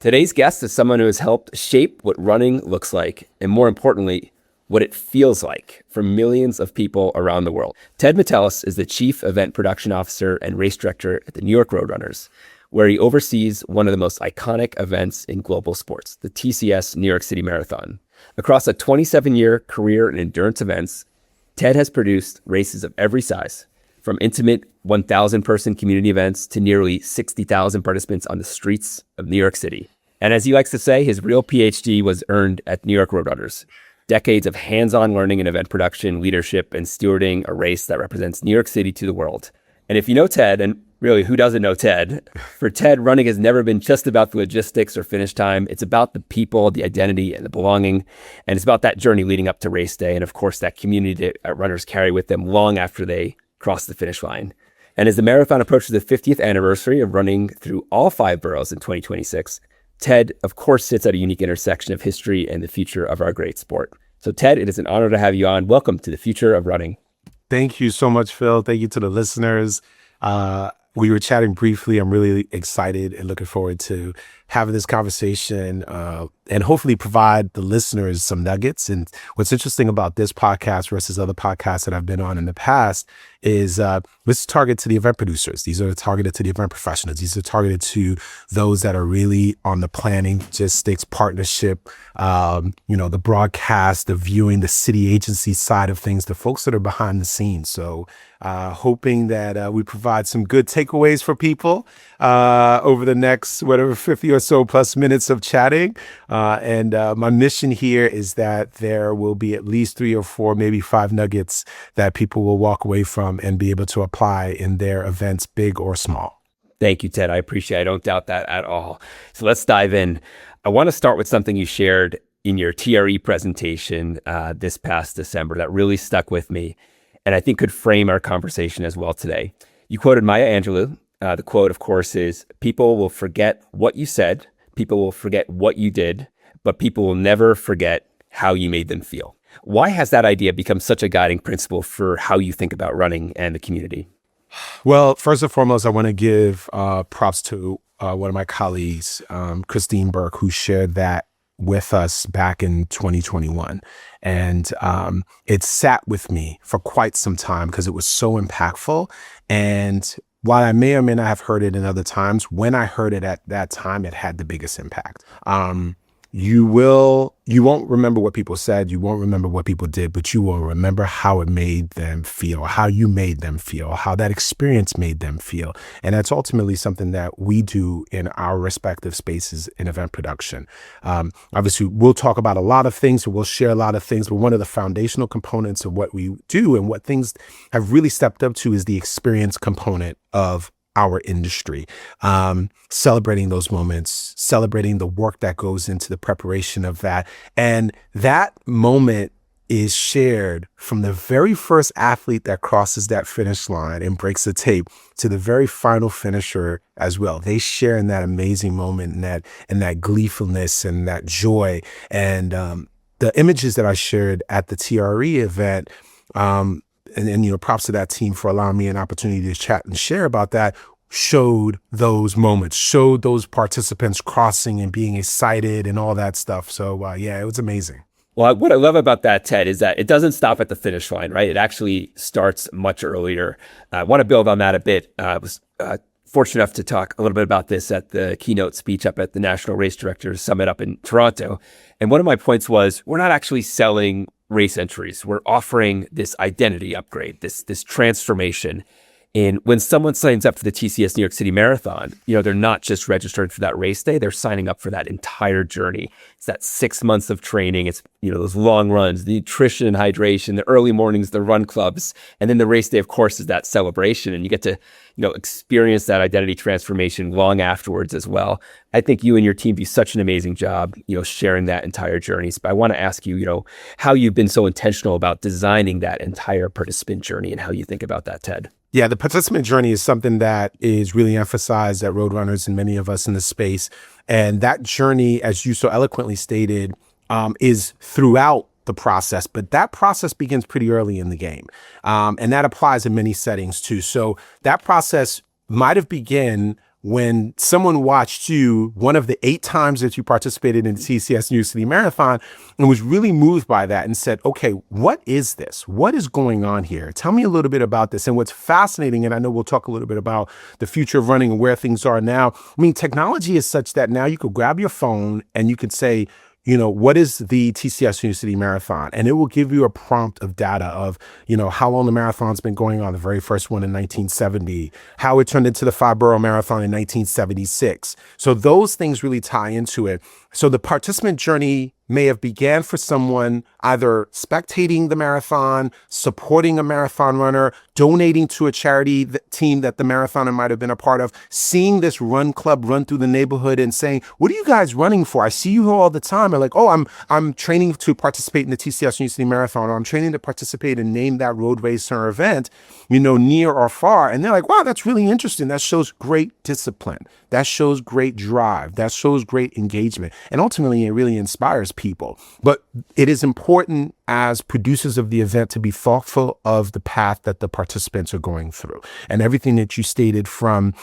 Today's guest is someone who has helped shape what running looks like, and more importantly, what it feels like for millions of people around the world. Ted Metellus is the Chief Event Production Officer and Race Director at the New York Roadrunners, where he oversees one of the most iconic events in global sports, the TCS New York City Marathon. Across a 27-year career in endurance events, Ted has produced races of every size, from intimate 1,000-person community events to nearly 60,000 participants on the streets of New York City. And as he likes to say, his real PhD was earned at New York Roadrunners. Decades of hands-on learning in event production, leadership, and stewarding a race that represents New York City to the world. And if you know Ted, and really, who doesn't know Ted? For Ted, running has never been just about the logistics or finish time. It's about the people, the identity, and the belonging. And it's about that journey leading up to race day. And of course, that community that runners carry with them long after they cross the finish line. And as the marathon approaches the 50th anniversary of running through all 5 boroughs in 2026, Ted, of course, sits at a unique intersection of history and the future of our great sport. So Ted, it is an honor to have you on. Welcome to the future of running. Thank you so much, Phil. Thank you to the listeners. We were chatting briefly. I'm really excited and looking forward to having this conversation and hopefully provide the listeners some nuggets. And what's interesting about this podcast versus other podcasts that I've been on in the past is this is targeted to the event producers. These are targeted to the event professionals. These are targeted to those that are really on the planning, logistics, partnership, the broadcast, the viewing, the city agency side of things, the folks that are behind the scenes. So hoping that we provide some good takeaways for people over the next, 50 or so plus minutes of chatting. And my mission here is that there will be at least 3 or 4, maybe 5 nuggets that people will walk away from and be able to apply in their events, big or small. Thank you, Ted. I appreciate it. I don't doubt that at all. So let's dive in. I want to start with something you shared in your TRE presentation this past December that really stuck with me, and I think could frame our conversation as well today. You quoted Maya Angelou. The quote, of course, is, "People will forget what you said, people will forget what you did, but people will never forget how you made them feel." Why has that idea become such a guiding principle for how you think about running and the community? Well, first and foremost, I want to give props to one of my colleagues, Christine Burke, who shared that with us back in 2021. And it sat with me for quite some time because it was so impactful. And while I may or may not have heard it in other times, when I heard it at that time, it had the biggest impact. You won't remember what people said, you won't remember what people did, but you will remember how it made them feel, how you made them feel, how that experience made them feel. And that's ultimately something that we do in our respective spaces in event production. Obviously, we'll talk about a lot of things, we'll share a lot of things, but one of the foundational components of what we do and what things have really stepped up to is the experience component of our industry, celebrating those moments, celebrating the work that goes into the preparation of that. And that moment is shared from the very first athlete that crosses that finish line and breaks the tape to the very final finisher as well. They share in that amazing moment and that gleefulness and that joy. And the images that I shared at the TRE event, and props to that team for allowing me an opportunity to chat and share about that, showed those moments, showed those participants crossing and being excited and all that stuff. So it was amazing. Well, what I love about that, Ted, is that it doesn't stop at the finish line, right? It actually starts much earlier. I want to build on that a bit. I was fortunate enough to talk a little bit about this at the keynote speech up at the National Race Directors Summit up in Toronto. And one of my points was, we're not actually selling race entries. We're offering this identity upgrade, this transformation. And when someone signs up for the TCS New York City Marathon, they're not just registering for that race day, they're signing up for that entire journey. It's that 6 months of training. It's, those long runs, the nutrition and hydration, the early mornings, the run clubs. And then the race day, of course, is that celebration. And you get to, experience that identity transformation long afterwards as well. I think you and your team do such an amazing job, sharing that entire journey. But I want to ask you, how you've been so intentional about designing that entire participant journey and how you think about that, Ted. Yeah, the participant journey is something that is really emphasized at Roadrunners and many of us in the space. And that journey, as you so eloquently stated, is throughout the process, but that process begins pretty early in the game. And that applies in many settings too. So that process might have begun when someone watched you, one of the 8 times that you participated in the TCS New York City Marathon, and was really moved by that and said, okay, what is this? What is going on here? Tell me a little bit about this. And what's fascinating, and I know we'll talk a little bit about the future of running and where things are now. I mean, technology is such that now you could grab your phone and you could say, what is the TCS New York City Marathon? And it will give you a prompt of data of, how long the marathon's been going on, the very first one in 1970, how it turned into the 5-borough marathon in 1976. So those things really tie into it. So the participant journey may have began for someone either spectating the marathon, supporting a marathon runner, donating to a charity team that the marathoner might have been a part of, seeing this run club run through the neighborhood and saying, what are you guys running for? I see you here all the time. And like, oh, I'm training to participate in the TCS New York City Marathon, or I'm training to participate and name that road race or event, near or far. And they're like, wow, that's really interesting. That shows great discipline. That shows great drive. That shows great engagement. And ultimately, it really inspires people. But it is important as producers of the event to be thoughtful of the path that the participants are going through. And everything that you stated from,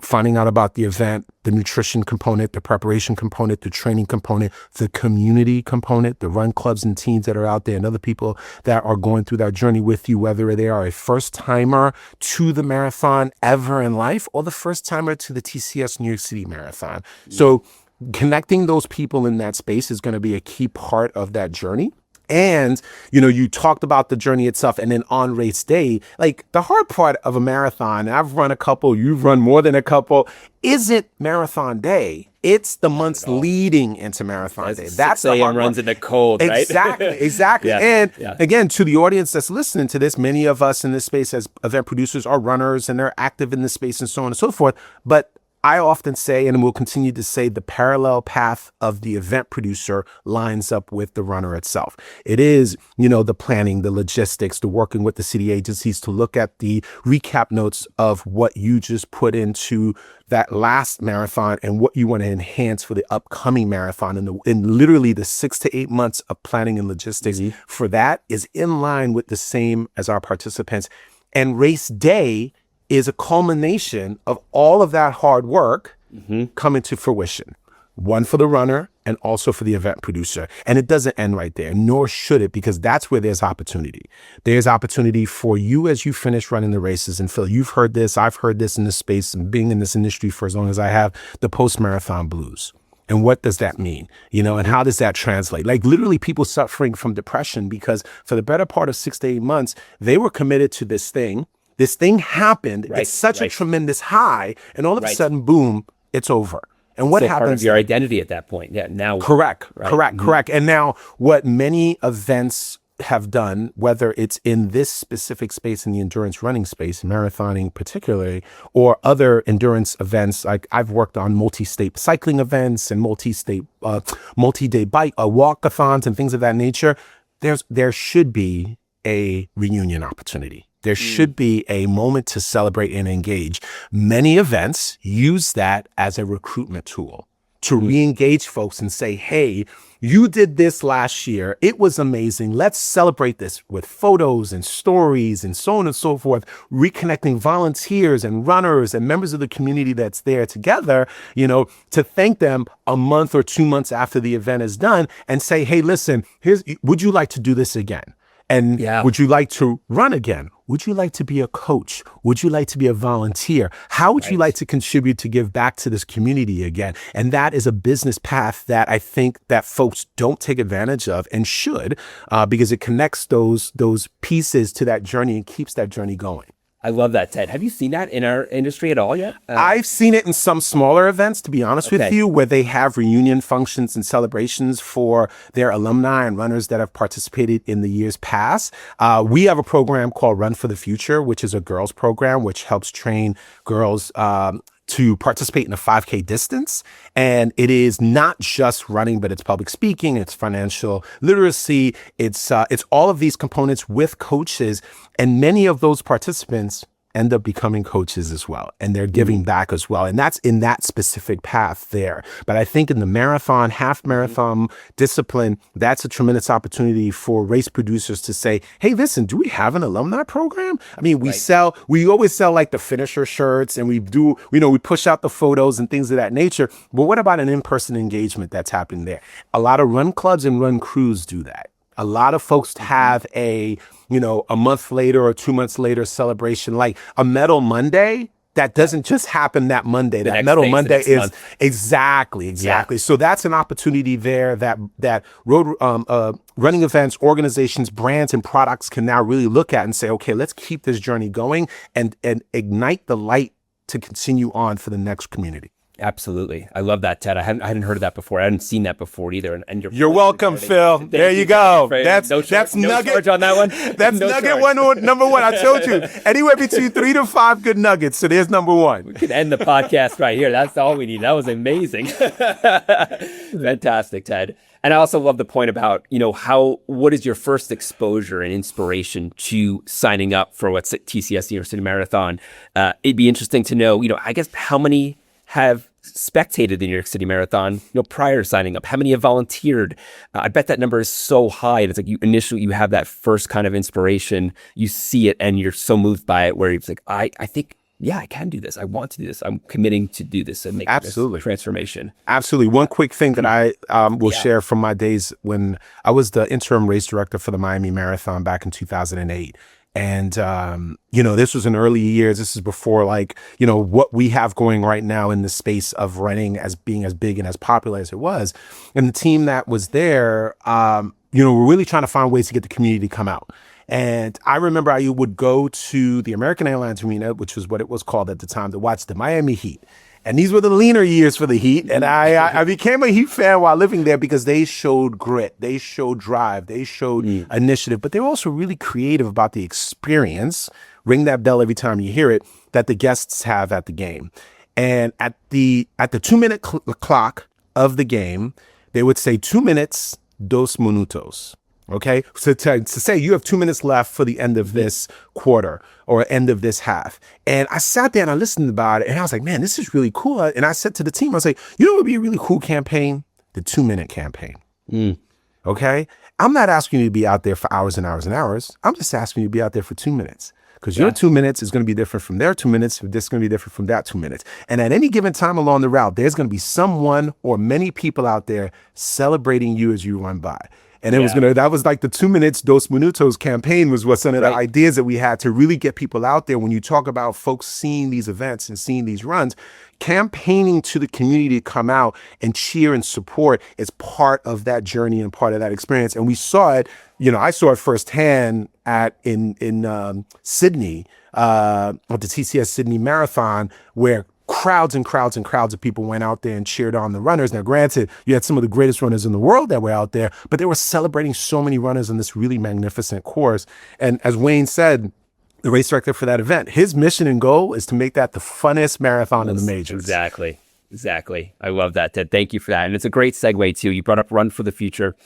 finding out about the event, the nutrition component, the preparation component, the training component, the community component, the run clubs and teams that are out there and other people that are going through that journey with you, whether they are a first timer to the marathon ever in life or the first timer to the TCS New York City Marathon. So connecting those people in that space is going to be a key part of that journey. And, you talked about the journey itself, and then on race day, like the hard part of a marathon, I've run a couple, you've run more than a couple, isn't marathon day. It's the months leading into marathon day. That's the hard runs in the cold, right? Exactly. Yeah, and yeah. Again, to the audience that's listening to this, many of us in this space as event producers are runners and they're active in this space and so on and so forth. But I often say, and will continue to say, the parallel path of the event producer lines up with the runner itself. It is, the planning, the logistics, the working with the city agencies to look at the recap notes of what you just put into that last marathon and what you want to enhance for the upcoming marathon. And literally the 6 to 8 months of planning and logistics for that is in line with the same as our participants. And race day is a culmination of all of that hard work coming to fruition. One for the runner and also for the event producer. And it doesn't end right there, nor should it, because that's where there's opportunity. There's opportunity for you as you finish running the races. And Phil, you've heard this, I've heard this in this space, and being in this industry for as long as I have, the post-marathon blues. And what does that mean? And how does that translate? Like literally people suffering from depression because for the better part of 6 to 8 months, they were committed to this thing. This thing happened. It's such a tremendous high. And all of a sudden, boom, it's over. And what happens? Part of your identity at that point. Yeah. Now. Correct. And now what many events have done, whether it's in this specific space in the endurance running space, marathoning particularly, or other endurance events, like I've worked on multi-state cycling events and multi-day bike walkathons and things of that nature. There should be a reunion opportunity. There should be a moment to celebrate and engage. Many events use that as a recruitment tool to re-engage folks and say, hey, you did this last year. It was amazing. Let's celebrate this with photos and stories and so on and so forth, reconnecting volunteers and runners and members of the community that's there together, to thank them a month or 2 months after the event is done and say, hey, listen, would you like to do this again? And would you like to run again? Would you like to be a coach? Would you like to be a volunteer? How would you like to contribute to give back to this community again? And that is a business path that I think that folks don't take advantage of and should, because it connects those pieces to that journey and keeps that journey going. I love that, Ted. Have you seen that in our industry at all yet? I've seen it in some smaller events, to be honest with you, where they have reunion functions and celebrations for their alumni and runners that have participated in the years past. We have a program called Run for the Future, which is a girls program, which helps train girls to participate in a 5K distance. And it is not just running, but it's public speaking, it's financial literacy, it's all of these components with coaches. And many of those participants end up becoming coaches as well. And they're giving back as well. And that's in that specific path there. But I think in the marathon, half marathon discipline, that's a tremendous opportunity for race producers to say, hey, listen, do we have an alumni program? I mean, we always sell like the finisher shirts, and we do, we push out the photos and things of that nature. But what about an in-person engagement that's happening there? A lot of run clubs and run crews do that. A lot of folks have a month later or 2 months later celebration, like a Medal Monday. That doesn't just happen that Monday. That Medal Monday is exactly. Yeah. So that's an opportunity there that road running events, organizations, brands, and products can now really look at and say, okay, let's keep this journey going and ignite the light to continue on for the next community. Absolutely. I love that, Ted. I hadn't heard of that before. I hadn't seen that before either. And you're welcome, Phil. There you go. That's nugget on that one. That's nugget number one. I told you, anywhere between 3 to 5 good nuggets. So there's number one. We could end the podcast right here. That's all we need. That was amazing. Fantastic, Ted. And I also love the point about, what is your first exposure and inspiration to signing up for what's at TCS New York City Marathon? It'd be interesting to know, I guess how many have spectated the New York City Marathon, prior to signing up? How many have volunteered? I bet that number is so high. And it's like you have that first kind of inspiration, you see it and you're so moved by it where it's like, I think, yeah, I can do this. I want to do this. I'm committing to do this and make this transformation. Absolutely. One quick thing that I will share from my days when I was the interim race director for the Miami Marathon back in 2008. And, this was in early years. This is before what we have going right now in the space of running as being as big and as popular as it was. And the team that was there, we're really trying to find ways to get the community to come out. And I remember I would go to the American Airlines Arena, which was what it was called at the time, to watch the Miami Heat. And these were the leaner years for the Heat. And I became a Heat fan while living there because they showed grit, they showed drive, they showed initiative, but they were also really creative about the experience. Ring that bell every time you hear it, that the guests have at the game. And at the 2-minute clock of the game, they would say 2 minutes, 2 minutos. Okay, so to say you have 2 minutes left for the end of this quarter or end of this half. And I sat there and I listened about it and I was like, man, this is really cool. And I said to the team, I was like, what would be a really cool campaign? The 2-minute campaign. Okay, I'm not asking you to be out there for hours and hours and hours. I'm just asking you to be out there for 2 minutes. Because your 2 minutes is going to be different from their 2 minutes. This is going to be different from that 2 minutes. And at any given time along the route, there's going to be someone or many people out there celebrating you as you run by. And it was that was like the 2 minutes, 2 minutos campaign was what some of the ideas that we had to really get people out there. When you talk about folks seeing these events and seeing these runs, campaigning to the community to come out and cheer and support is part of that journey and part of that experience. And we saw it, I saw it firsthand in Sydney, at the TCS Sydney Marathon, where crowds and crowds and crowds of people went out there and cheered on the runners. Now, granted, you had some of the greatest runners in the world that were out there, but they were celebrating so many runners in this really magnificent course. And as Wayne said, the race director for that event, his mission and goal is to make that the funnest marathon in the majors. Exactly. I love that, Ted. Thank you for that. And it's a great segue too. You brought up Run for the Future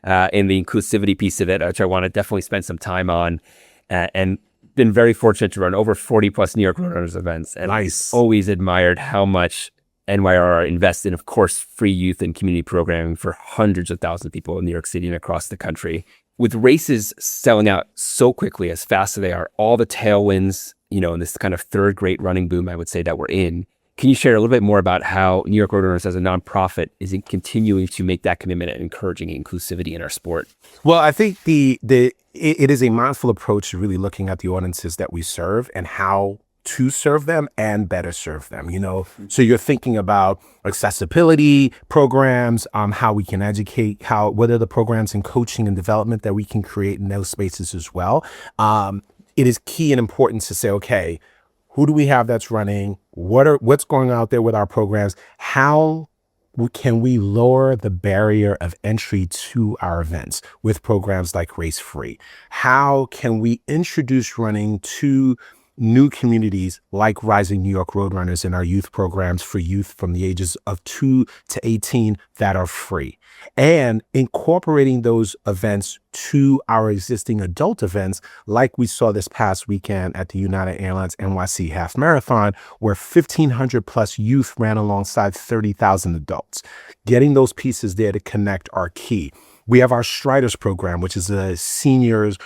and the inclusivity piece of it, which I want to definitely spend some time on. And been very fortunate to run over 40 plus New York Runners events. And nice. I've always admired how much NYR invests in, of course, free youth and community programming for hundreds of thousands of people in New York City and across the country. With races selling out so quickly, as fast as they are, all the tailwinds, in this kind of third great running boom, I would say, that we're in. Can you share a little bit more about how New York Road Runners as a nonprofit is continuing to make that commitment and encouraging inclusivity in our sport? Well, I think it is a mindful approach to really looking at the audiences that we serve and how to serve them and better serve them, So you're thinking about accessibility programs, how we can educate, what are the programs in coaching and development that we can create in those spaces as well. It is key and important to say, okay, who do we have that's running? What's going out there with our programs? How can we lower the barrier of entry to our events with programs like Race Free? How can we introduce running to new communities like Rising New York Roadrunners and our youth programs for youth from the ages of 2 to 18 that are free. And incorporating those events to our existing adult events, like we saw this past weekend at the United Airlines NYC Half Marathon, where 1,500 plus youth ran alongside 30,000 adults. Getting those pieces there to connect are key. We have our Striders program, which is a seniors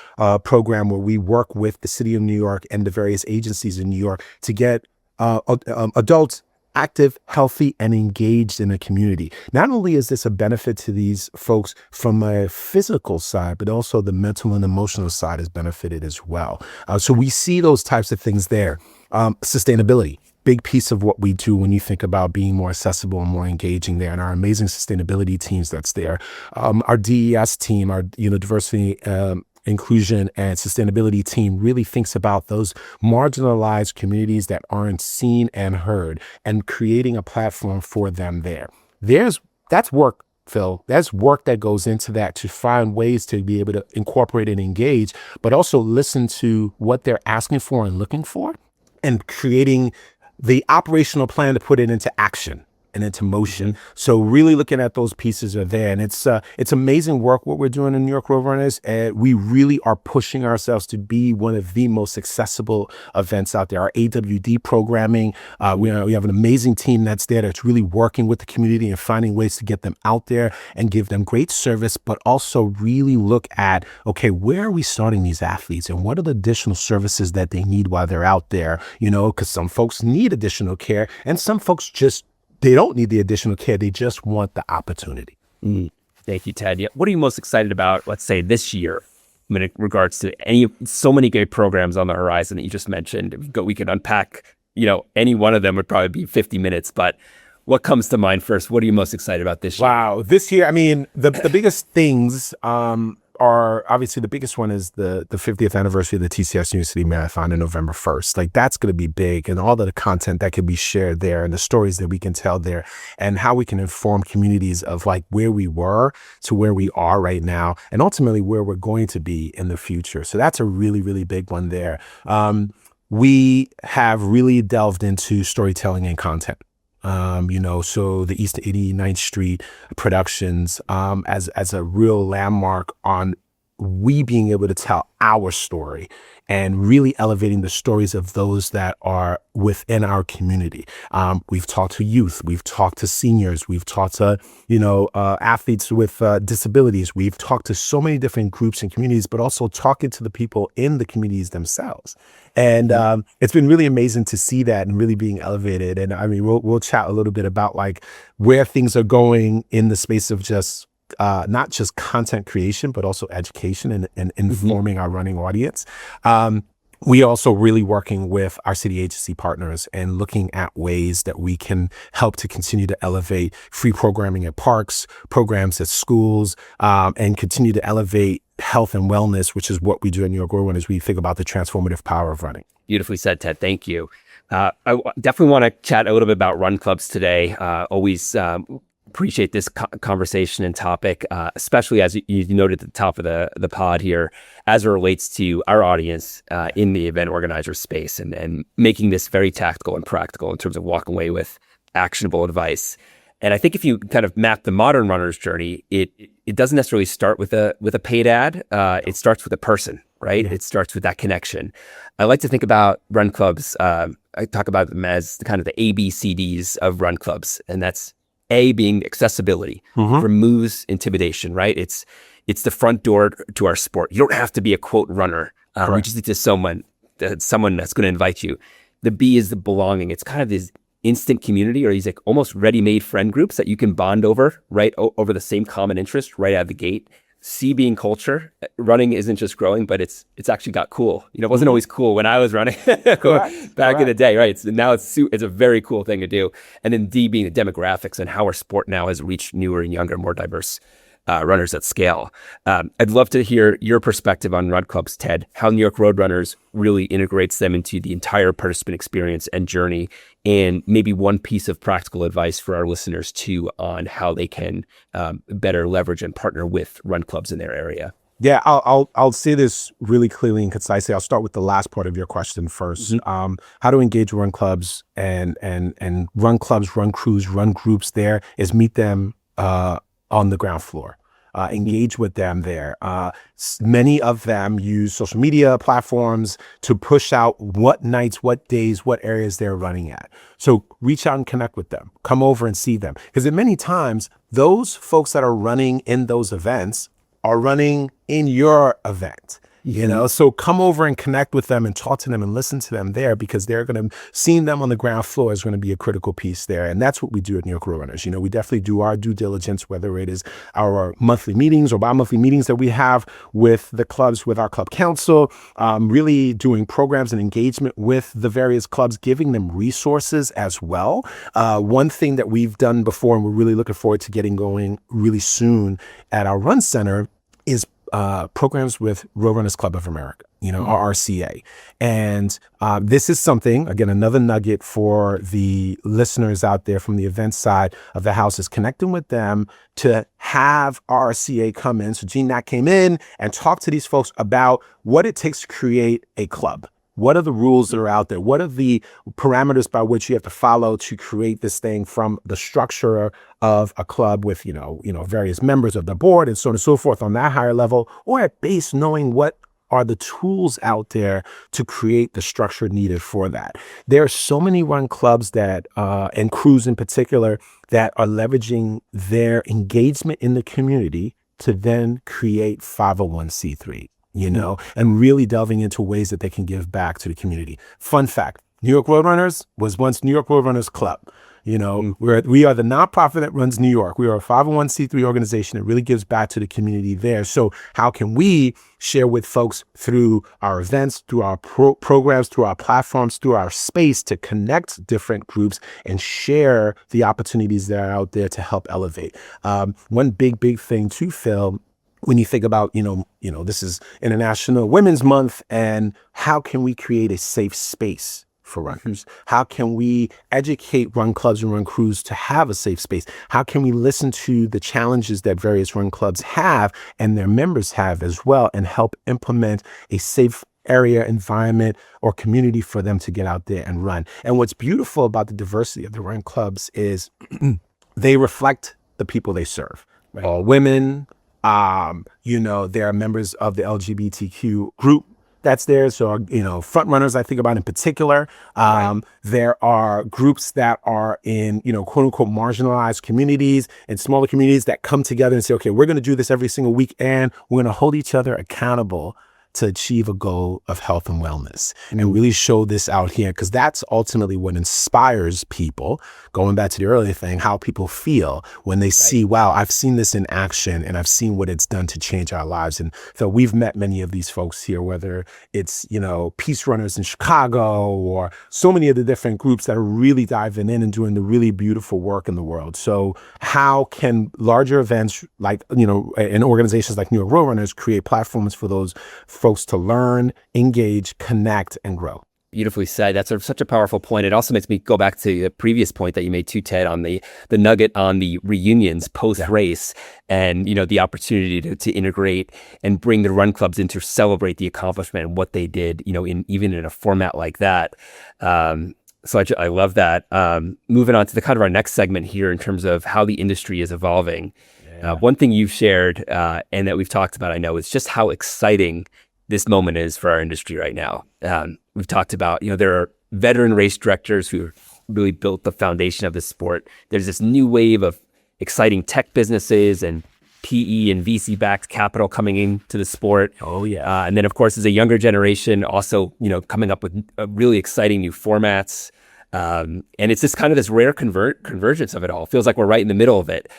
program where we work with the city of New York and the various agencies in New York to get adults active, healthy, and engaged in a community. Not only is this a benefit to these folks from a physical side, but also the mental and emotional side is benefited as well. So we see those types of things there. Sustainability. Big piece of what we do when you think about being more accessible and more engaging there, and our amazing sustainability teams that's there. Our DES team, our diversity, inclusion, and sustainability team really thinks about those marginalized communities that aren't seen and heard, and creating a platform for them there. That's work, Phil. That's work that goes into that to find ways to be able to incorporate and engage, but also listen to what they're asking for and looking for, and creating the operational plan to put it into action and into motion. Mm-hmm. So really looking at those pieces are there. And it's amazing work what we're doing in New York Roadrunners. And we really are pushing ourselves to be one of the most accessible events out there. Our AWD programming, we have an amazing team that's there that's really working with the community and finding ways to get them out there and give them great service, but also really look at, okay, where are we starting these athletes and what are the additional services that they need while they're out there? Because some folks need additional care and some folks they don't need the additional care. They just want the opportunity. Thank you, Ted. Yeah. What are you most excited about, let's say, this year in regards to so many great programs on the horizon that you just mentioned? We could unpack, any one of them would probably be 50 minutes, but what comes to mind first? What are you most excited about this year? Wow. This year, the biggest things are obviously the biggest one is the 50th anniversary of the TCS NYC Marathon on November 1st. Like that's going to be big, and all of the content that can be shared there and the stories that we can tell there and how we can inform communities of like where we were to where we are right now and ultimately where we're going to be in the future. So that's a really, really big one there. We have really delved into storytelling and content. So the East 89th Street Productions as a real landmark on we being able to tell our story and really elevating the stories of those that are within our community. We've talked to youth, we've talked to seniors, we've talked to, athletes with disabilities. We've talked to so many different groups and communities, but also talking to the people in the communities themselves. And it's been really amazing to see that and really being elevated. And we'll chat a little bit about like where things are going in the space of just not just content creation, but also education and informing our running audience. We also really working with our city agency partners and looking at ways that we can help to continue to elevate free programming at parks, programs at schools, and continue to elevate health and wellness, which is what we do in New York Roadrunners as we think about the transformative power of running. Beautifully said, Ted. Thank you. I definitely want to chat a little bit about run clubs today. Always appreciate this conversation and topic, especially as you noted at the top of the pod here, as it relates to our audience in the event organizer space and making this very tactical and practical in terms of walking away with actionable advice. And I think if you kind of map the modern runner's journey, it doesn't necessarily start with a paid ad. It starts with a person, right? Yeah. It starts with that connection. I like to think about run clubs. I talk about them as kind of the ABCDs of run clubs, and that's A being accessibility, removes intimidation, right? It's the front door to our sport. You don't have to be a quote runner. We just need to someone that's going to invite you. The B is the belonging. It's kind of this instant community or these like almost ready-made friend groups that you can bond over, right? Over the same common interest right out of the gate. C being culture. Running isn't just growing, but it's actually got cool. It wasn't always cool when I was running back in the day, right? Now it's a very cool thing to do. And then D being the demographics and how our sport now has reached newer and younger, more diverse runners at scale. I'd love to hear your perspective on run clubs, Ted, how New York Roadrunners really integrates them into the entire participant experience and journey, and maybe one piece of practical advice for our listeners too on how they can better leverage and partner with run clubs in their area. Yeah, I'll say this really clearly and concisely. I'll start with the last part of your question first. How to engage run clubs and run clubs, run crews, run groups there is meet them on the ground floor. Engage with them there. Many of them use social media platforms to push out what nights, what days, what areas they're running at. So reach out and connect with them. Come over and see them. Because many times, those folks that are running in those events are running in your event. So come over and connect with them and talk to them and listen to them there, because they're going to, seeing them on the ground floor is going to be a critical piece there. And that's what we do at New York Road Runners. We definitely do our due diligence, whether it is our monthly meetings or bi-monthly meetings that we have with the clubs, with our club council, really doing programs and engagement with the various clubs, giving them resources as well. One thing that we've done before, and we're really looking forward to getting going really soon at our Run Center, is programs with Road Runners Club of America, RRCA. And this is something, again, another nugget for the listeners out there from the event side of the house, is connecting with them to have RRCA come in. So Gene Knack came in and talked to these folks about what it takes to create a club. What are the rules that are out there? What are the parameters by which you have to follow to create this thing, from the structure of a club with, various members of the board and so on and so forth on that higher level, or at base, knowing what are the tools out there to create the structure needed for that. There are so many run clubs that, and crews in particular, that are leveraging their engagement in the community to then create 501c3. And really delving into ways that they can give back to the community. Fun fact, New York Road Runners was once New York Road Runners Club. We are the nonprofit that runs New York. We are a 501c3 organization that really gives back to the community there. So how can we share with folks through our events, through our programs, through our platforms, through our space, to connect different groups and share the opportunities that are out there to help elevate? One big thing too, Phil, when you think about, this is International Women's Month, and how can we create a safe space for runners? How can we educate run clubs and run crews to have a safe space? How can we listen to the challenges that various run clubs have and their members have as well, and help implement a safe area, environment, or community for them to get out there and run? And what's beautiful about the diversity of the run clubs is they reflect the people they serve. Right. All women. There are members of the LGBTQ group that's there. So, front runners, I think about in particular. Right. There are groups that are in, quote unquote, marginalized communities and smaller communities that come together and say, okay, we're going to do this every single week, and we're going to hold each other accountable to achieve a goal of health and wellness, and really show this out here, because that's ultimately what inspires people. Going back to the earlier thing, how people feel when they see, wow, I've seen this in action, and I've seen what it's done to change our lives. And so we've met many of these folks here, whether it's, Peace Runners in Chicago, or so many of the different groups that are really diving in and doing the really beautiful work in the world. So how can larger events like, and organizations like New York Road Runners create platforms for those folks to learn, engage, connect, and grow? Beautifully said. That's such a powerful point. It also makes me go back to the previous point that you made too, Ted, on the nugget on the reunions post-race, and the opportunity to integrate and bring the run clubs in to celebrate the accomplishment and what they did, even in a format like that. So I love that. Moving on to the kind of our next segment here in terms of how the industry is evolving. One thing you've shared and that we've talked about, I know, is just how exciting this moment is for our industry right now. We've talked about, there are veteran race directors who really built the foundation of the sport. There's this new wave of exciting tech businesses and PE and VC-backed capital coming into the sport. Oh, yeah. And then, of course, as a younger generation, also, coming up with really exciting new formats. And it's just kind of this rare convergence of it all. It feels like we're right in the middle of it.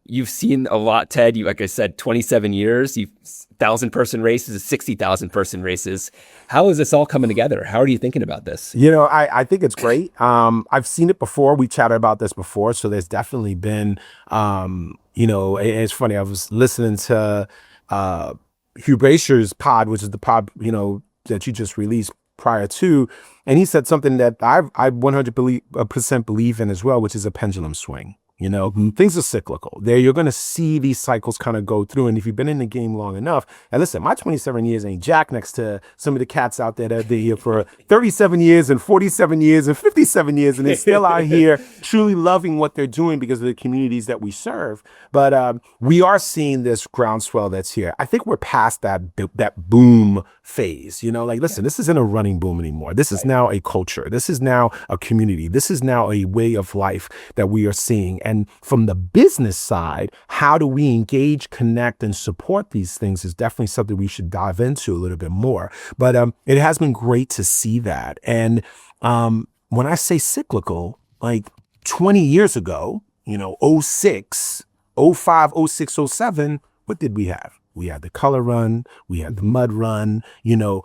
You've seen a lot, Ted. Like I said, 27 years, 1,000-person races, 60,000-person races. How is this all coming together? How are you thinking about this? I think it's great. I've seen it before. We chatted about this before. So there's definitely been, it's funny. I was listening to Hugh Brasher's pod, which is the pod, that you just released prior to, and he said something that I 100% believe in as well, which is a pendulum swing. You know, things are cyclical. There, you're going to see these cycles kind of go through. And if you've been in the game long enough, and listen, my 27 years ain't jack next to some of the cats out there that have been here for 37 years and 47 years and 57 years, and they're still out here truly loving what they're doing because of the communities that we serve. But we are seeing this groundswell that's here. I think we're past that boom phase. You know, like, listen, this isn't a running boom anymore. This is now a culture. This is now a community. This is now a way of life that we are seeing. And from the business side, how do we engage, connect, and support these things is definitely something we should dive into a little bit more. But it has been great to see that. And when I say cyclical, like 20 years ago, you know, 06, 05, 06, 07, what did we have? We had the color run, we had the mud run, you know,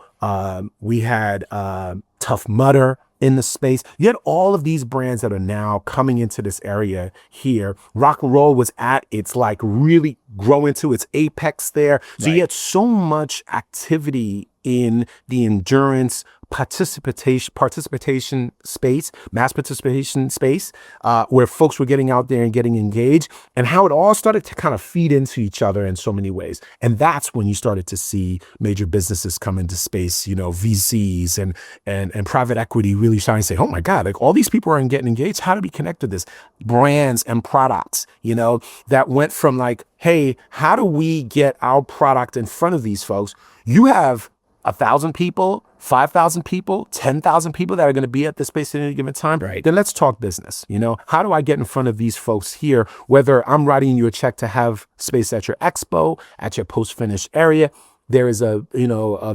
we had Tough Mudder in the space. You had all of these brands that are now coming into this area here. Rock and roll was at its like really growing to its apex there. So you had so much activity in the endurance participation space, mass participation space, where folks were getting out there and getting engaged, and how it all started to kind of feed into each other in so many ways. And that's when you started to see major businesses come into space, you know, VCs and private equity really starting to say, oh my God, like all these people are getting engaged. How do we connect to this? Brands and products, you know, that went from like, hey, how do we get our product in front of these folks? You have 1,000 people, 5,000 people, 10,000 people that are going to be at this space at any given time, Right. Then let's talk business. You know, how do I get in front of these folks here, whether I'm writing you a check to have space at your expo, at your post-finish area? There is a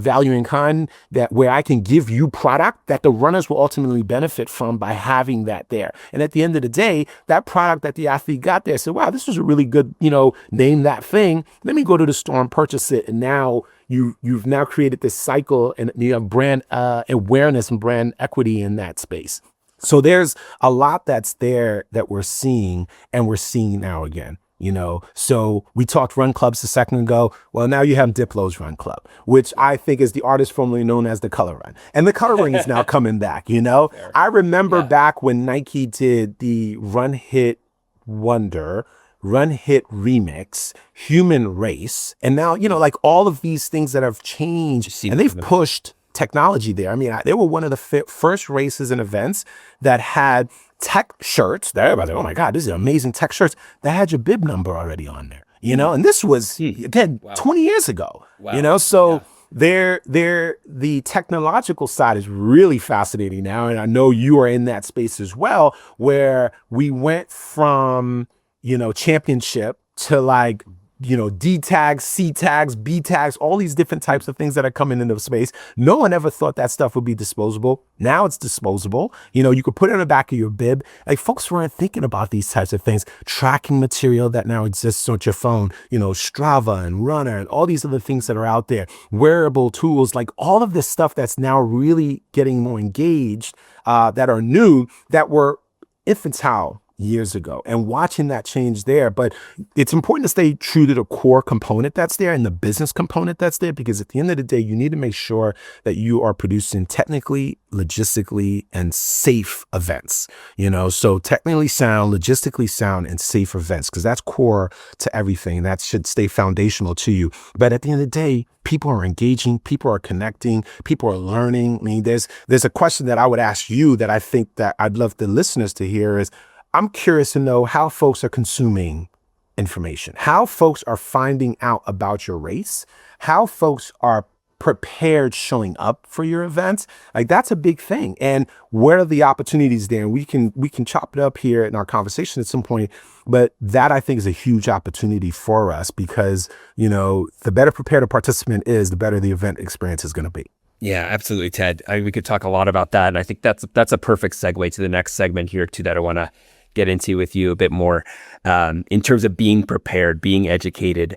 value in kind that where I can give you product that the runners will ultimately benefit from by having that there. And at the end of the day, that product that the athlete got there said, wow, this was a really good, you know, name that thing. Let me go to the store and purchase it. And now you've now created this cycle and you have brand awareness and brand equity in that space. So there's a lot that's there that we're seeing, and we're seeing now again. You know, so we talked run clubs a second ago. Well, now you have Diplo's Run Club, which I think is the artist formerly known as the Color Run. And the Color Run is now coming back, you know. Fair. I remember back when Nike did the Run Hit Wonder, Run Hit Remix, Human Race. And now, you know, like all of these things that have changed and they've pushed technology there. I mean, they were one of the first races and events that had tech shirts. Everybody, oh my God, this is amazing tech shirts that had your bib number already on there, you know? And this was, again, 20 years ago, you know? So the technological side is really fascinating now. And I know you are in that space as well, where we went from, you know, championship to like, you know, D tags, C tags, B tags, all these different types of things that are coming into space. No one ever thought that stuff would be disposable. Now it's disposable. You know, you could put it on the back of your bib. Like folks weren't thinking about these types of things. Tracking material that now exists on your phone, you know, Strava and Runner and all these other things that are out there. Wearable tools, like all of this stuff that's now really getting more engaged, that are new, that were infantile years ago, and watching that change there. But it's important to stay true to the core component that's there and the business component that's there, because at the end of the day, you need to make sure that you are producing technically, logistically, and safe events, you know, so technically sound, logistically sound, and safe events, because that's core to everything. That should stay foundational to you. But at the end of the day, people are engaging, people are connecting, people are learning. I mean, there's a question that I would ask you that I think that I'd love the listeners to hear is, I'm curious to know how folks are consuming information, how folks are finding out about your race, how folks are prepared showing up for your events. Like that's a big thing. And where are the opportunities there? And we can chop it up here in our conversation at some point. But that I think is a huge opportunity for us, because, you know, the better prepared a participant is, the better the event experience is going to be. Yeah, absolutely, Ted. We could talk a lot about that. And I think that's a perfect segue to the next segment here too, that I want to get into with you a bit more, in terms of being prepared, being educated,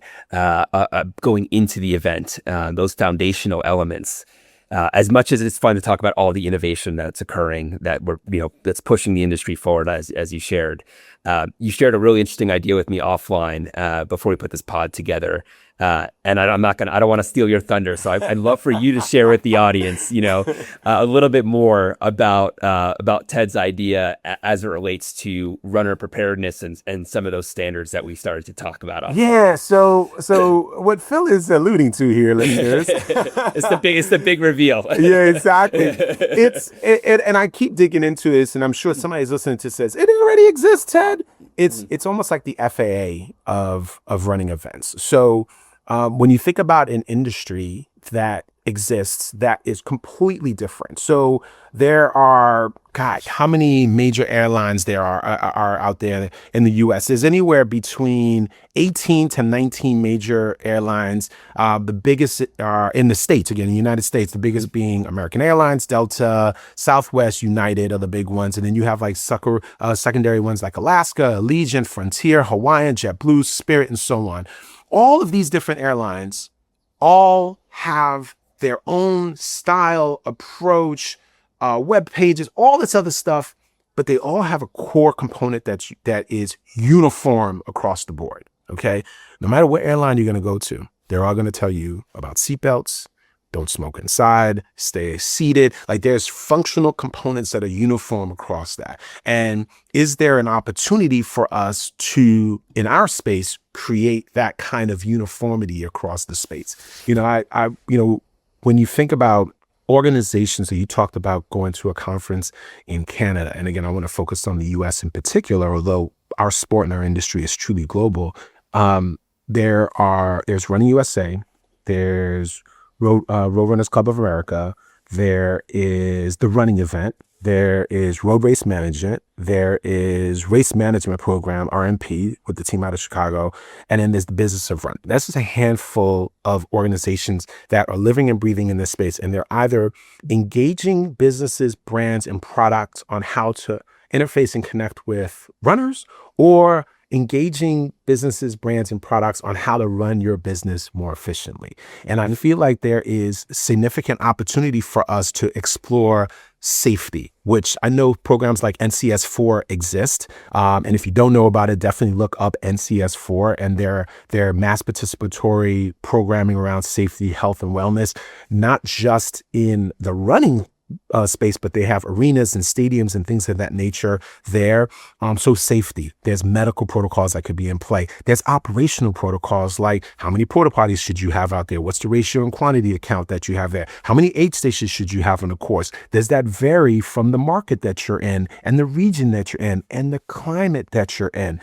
going into the event, those foundational elements. As much as it's fun to talk about all the innovation that's occurring, that that's pushing the industry forward, as you shared, You shared a really interesting idea with me offline before we put this pod together. And I don't want to steal your thunder. So I'd love for you to share with the audience, a little bit more about Ted's idea as it relates to runner preparedness and some of those standards that we started to talk about. Yeah. So what Phil is alluding to here, listeners, it's the big reveal. Yeah, exactly. And I keep digging into this, and I'm sure somebody's listening to says it already exists, Ted. It's almost like the FAA of running events. So when you think about an industry that exists that is completely different. So there are, God, how many major airlines there are out there in the US? There's anywhere between 18 to 19 major airlines. The biggest are in the States, again, in the United States, the biggest being American Airlines, Delta, Southwest, United are the big ones. And then you have like secondary ones like Alaska, Allegiant, Frontier, Hawaiian, JetBlue, Spirit, and so on. All of these different airlines all have their own style, approach, web pages, all this other stuff, but they all have a core component that is uniform across the board. Okay, no matter what airline you're going to go to, they're all going to tell you about seatbelts. Don't smoke inside, stay seated. Like there's functional components that are uniform across that. And is there an opportunity for us to, in our space, create that kind of uniformity across the space? When you think about organizations that you talked about going to a conference in Canada, and again, I want to focus on the US in particular, although our sport and our industry is truly global. There's Running USA, there's Road Runners Club of America, there is the running event, there is road race management, there is race management program, RMP, with the team out of Chicago, and then there's the business of running. That's just a handful of organizations that are living and breathing in this space, and they're either engaging businesses, brands, and products on how to interface and connect with runners, or engaging businesses, brands, and products on how to run your business more efficiently. And I feel like there is significant opportunity for us to explore safety, which I know programs like NCS4 exist. And if you don't know about it, definitely look up NCS4 and their mass participatory programming around safety, health, and wellness, not just in the running space, but they have arenas and stadiums and things of that nature there. So safety, there's medical protocols that could be in play. There's operational protocols like how many porta potties should you have out there? What's the ratio and quantity account that you have there? How many aid stations should you have on the course? Does that vary from the market that you're in and the region that you're in and the climate that you're in?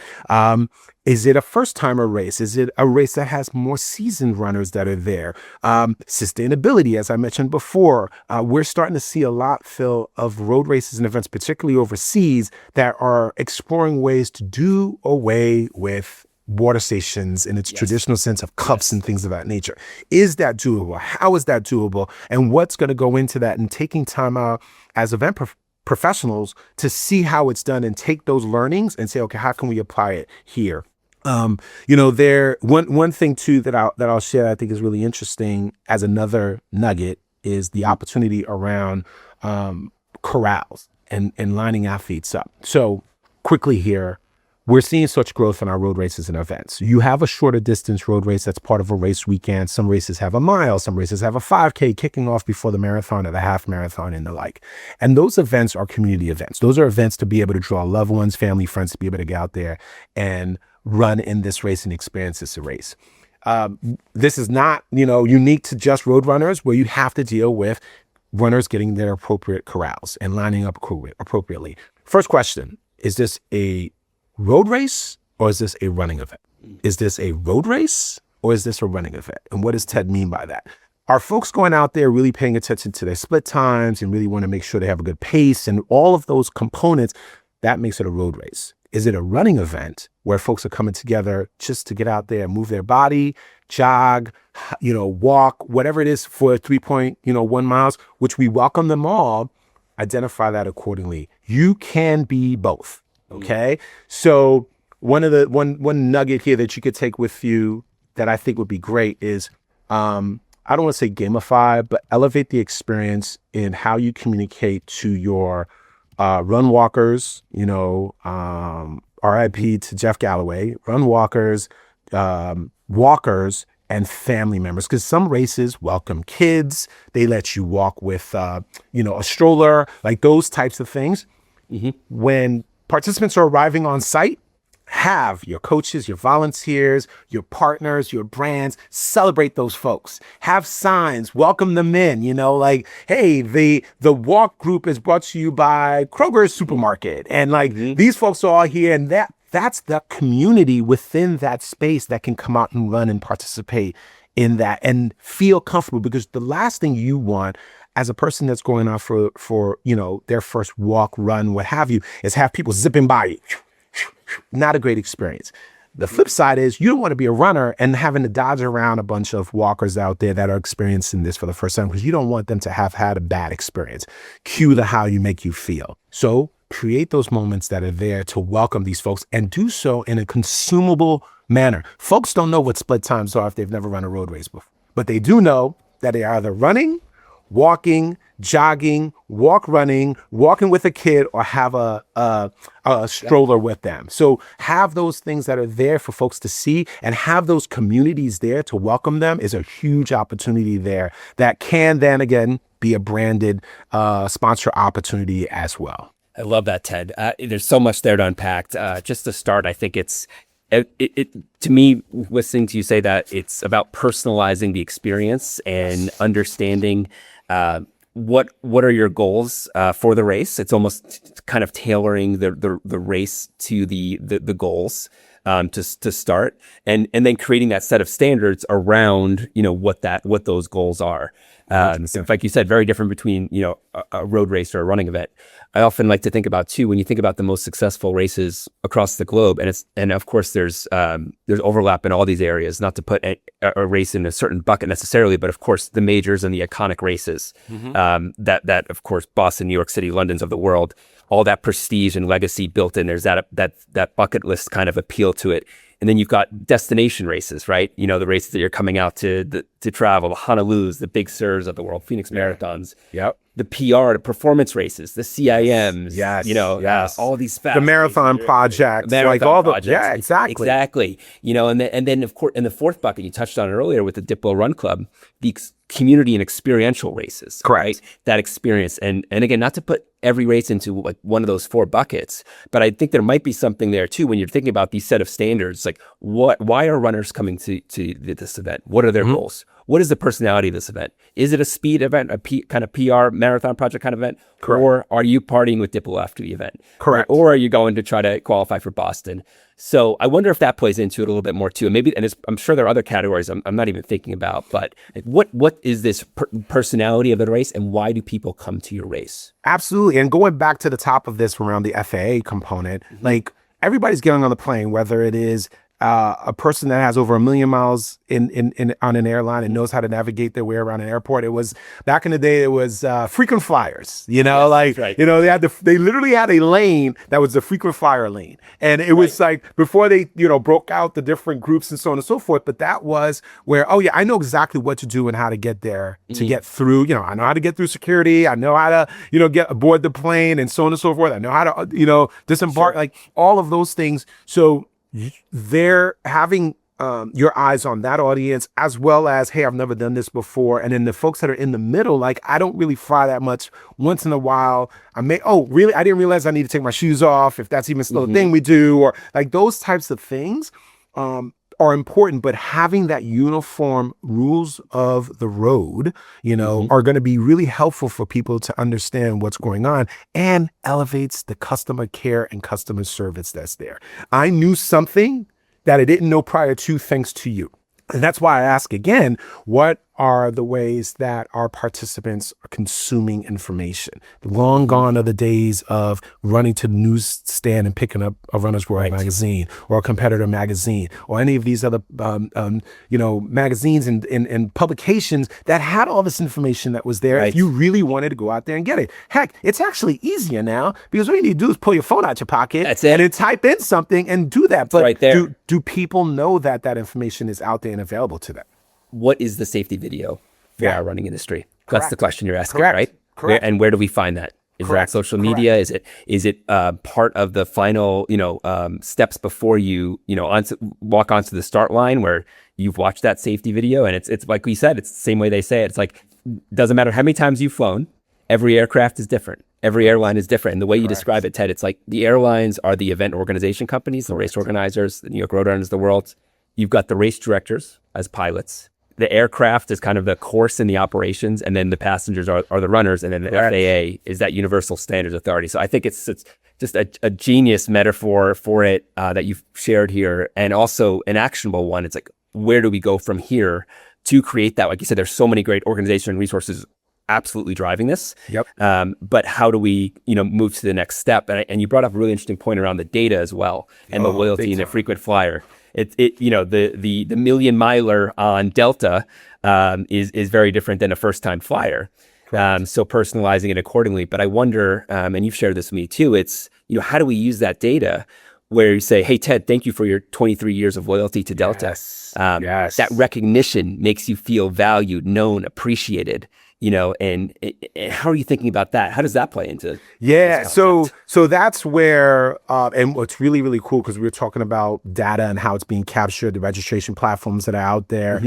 Is it a first-timer race? Is it a race that has more seasoned runners that are there? Sustainability, as I mentioned before, we're starting to see a lot, Phil, of road races and events, particularly overseas, that are exploring ways to do away with water stations in its traditional sense of cups and things of that nature. Is that doable? How is that doable? And what's going to go into that? And taking time out as event professionals to see how it's done and take those learnings and say, okay, how can we apply it here? One thing too that I'll share I think is really interesting as another nugget is the opportunity around corrals and lining athletes up. So quickly here, we're seeing such growth in our road races and events. You have a shorter distance road race that's part of a race weekend. Some races have a mile, some races have a 5K kicking off before the marathon or the half marathon and the like. And those events are community events. Those are events to be able to draw loved ones, family, friends, to be able to get out there and run in this race and experience this race. This is not, unique to just road runners, where you have to deal with runners getting their appropriate corrals and lining up appropriately. First question, is this a road race or is this a running event? Is this a road race or is this a running event? And what does Ted mean by that? Are folks going out there really paying attention to their split times and really want to make sure they have a good pace and all of those components? That makes it a road race. Is it a running event where folks are coming together just to get out there and move their body, jog, walk, whatever it is for 3.1 miles, which we welcome them all, identify that accordingly. You can be both. Okay. So one nugget here that you could take with you that I think would be great is, I don't want to say gamify, but elevate the experience in how you communicate to your run walkers, RIP to Jeff Galloway, run walkers, walkers, and family members, because some races welcome kids. They let you walk with, a stroller, like those types of things. When participants are arriving on site, have your coaches, your volunteers, your partners, your brands, celebrate those folks. Have signs, welcome them in, like, hey, the walk group is brought to you by Kroger's supermarket. And these folks are all here, and that's the community within that space that can come out and run and participate in that and feel comfortable, because the last thing you want as a person that's going out for their first walk, run, what have you, is have people zipping by you. Not a great experience. The flip side is you don't want to be a runner and having to dodge around a bunch of walkers out there that are experiencing this for the first time, because you don't want them to have had a bad experience. Cue the how you make you feel. So create those moments that are there to welcome these folks, and do so in a consumable manner. Folks don't know what split times are if they've never run a road race before, but they do know that they are either running, walking, jogging, walking with a kid, or have a stroller with them. So have those things that are there for folks to see, and have those communities there to welcome them is a huge opportunity there that can then again be a branded sponsor opportunity as well. I love that, Ted. There's so much there to unpack. Just to start, I think it to me, listening to you say that, it's about personalizing the experience and understanding what are your goals for the race. It's almost kind of tailoring the race to the goals to start, and then creating that set of standards around what those goals are. So like you said, very different between a road race or a running event. I often like to think about too, when you think about the most successful races across the globe, and of course there's overlap in all these areas. Not to put a race in a certain bucket necessarily, but of course the majors and the iconic races that of course Boston, New York City, London's of the world, all that prestige and legacy built in. There's that bucket list kind of appeal to it. And then you've got destination races, right? The races that you're coming out to travel, the Honolulu's, the Big Surs of the world, Phoenix Marathons. Yep. The PR, the performance races, the CIMs. Yes. All these the marathon projects, projects. Yeah, exactly. And then of course in the fourth bucket, you touched on it earlier with the Diplo Run Club, the community and experiential races. Correct. Right? That experience, and again, not to put every race into like one of those four buckets, but I think there might be something there too when you're thinking about these set of standards. Like, why are runners coming to this event? What are their goals? What is the personality of this event? Is it a speed event, kind of PR marathon project kind of event? Correct. Or are you partying with Diplo after the event? Correct. Or are you going to try to qualify for Boston? So I wonder if that plays into it a little bit more too. And I'm sure there are other categories I'm not even thinking about, but what is this personality of the race, and why do people come to your race? Absolutely. And going back to the top of this around the FAA component, like everybody's getting on the plane, whether it is a person that has over 1 million miles in on an airline and knows how to navigate their way around an airport. It was back in the day. It was frequent flyers. Yes, right. They literally had a lane that was the frequent flyer lane, and it was like before they broke out the different groups and so on and so forth. But that was where I know exactly what to do and how to get there to get through. I know how to get through security. I know how to get aboard the plane and so on and so forth. I know how to disembark, like all of those things. So they're having your eyes on that audience, as well as, hey, I've never done this before. And then the folks that are in the middle, like, I don't really fly that much. Once in a while, I didn't realize I need to take my shoes off, if that's even still a thing we do, or like those types of things are important. But having that uniform rules of the road, are going to be really helpful for people to understand what's going on, and elevates the customer care and customer service that's there. I knew something that I didn't know prior to, thanks to you. And that's why I ask again, what are the ways that our participants are consuming information? Long gone are the days of running to the newsstand and picking up a Runner's World magazine or a competitor magazine or any of these other magazines and publications that had all this information that was there if you really wanted to go out there and get it. Heck, it's actually easier now, because all you need to do is pull your phone out your pocket and then type in something and do that. But right there. Do people know that information is out there and available to them? What is the safety video for our running industry? Correct. That's the question you're asking, Correct. right? Correct. And where do we find that? Is there social media? Is it part of the final, steps before you, walk onto the start line where you've watched that safety video? And it's like we said, it's the same way they say it. It's like, doesn't matter how many times you've flown, every aircraft is different. Every airline is different. And the way you describe it, Ted, it's like the airlines are the event organization companies, the race organizers, the New York Road Runners of the world. You've got the race directors as pilots. The aircraft is kind of the course in the operations, and then the passengers are the runners, and then the FAA is that universal standards authority. So I think it's just a genius metaphor for it that you've shared here, and also an actionable one. It's like, where do we go from here to create that? Like you said, there's so many great organization and resources absolutely driving this. Yep. But how do we, move to the next step? And you brought up a really interesting point around the data as well, and the loyalty and the frequent flyer. The million miler on Delta is very different than a first time flyer. So personalizing it accordingly. But I wonder, and you've shared this with me too, it's, how do we use that data where you say, hey, Ted, thank you for your 23 years of loyalty to Delta. Yes. That recognition makes you feel valued, known, appreciated. And how are you thinking about that? How does that play into? Yeah, so that's where, and what's really, really cool, because we were talking about data and how it's being captured, the registration platforms that are out there.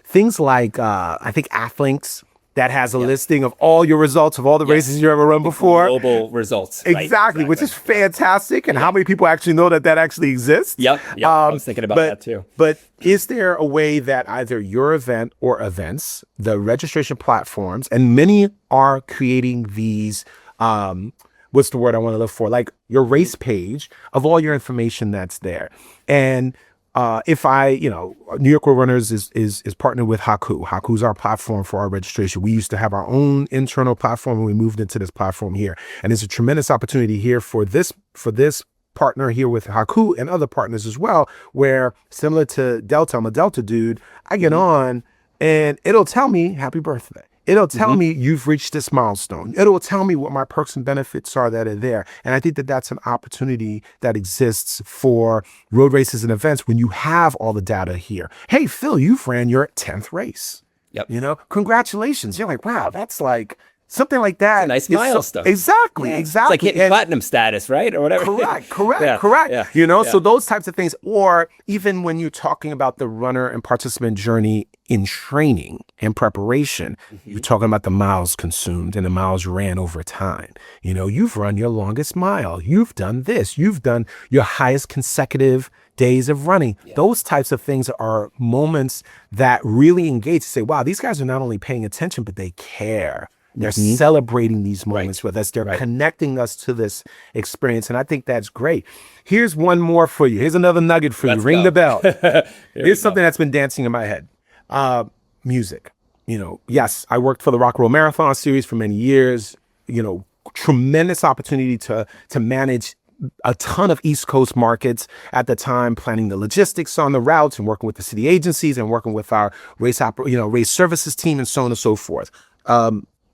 Things like, I think Athlinks, that has a listing of all your results of all the races you ever run before. Global results. Exactly, which is fantastic. And how many people actually know that actually exists? Yep. I was thinking about that too. But is there a way that either your event or events, the registration platforms, and many are creating these, what's the word I want to look for? Like your race page of all your information that's there. And if New York Road Runners is partnered with Haku. Haku's our platform for our registration. We used to have our own internal platform, and we moved into this platform here. And it's a tremendous opportunity here for this partner here with Haku and other partners as well, where similar to Delta, I'm a Delta dude, I get on and it'll tell me happy birthday. It'll tell me you've reached this milestone. It'll tell me what my perks and benefits are that are there. And I think that that's an opportunity that exists for road races and events when you have all the data here. Hey, Phil, you've ran your 10th race. Yep. Congratulations. You're like, wow, that's like something like that. It's a nice milestone. Exactly. It's like hitting platinum status, right? Or whatever. Correct. Yeah. So those types of things, or even when you're talking about the runner and participant journey in training and preparation, you're talking about the miles consumed and the miles ran over time. You've run your longest mile. You've done this. You've done your highest consecutive days of running. Those types of things are moments that really engage. Say, wow, these guys are not only paying attention, but they care. They're celebrating these moments with us. They're connecting us to this experience. And I think that's great. Here's one more for you. Here's another nugget for you. Ring the bell. Here's something that's been dancing in my head. Music. Yes, I worked for the Rock and Roll Marathon series for many years. Tremendous opportunity to manage a ton of East Coast markets at the time, planning the logistics on the routes and working with the city agencies and working with our race services team and so on and so forth.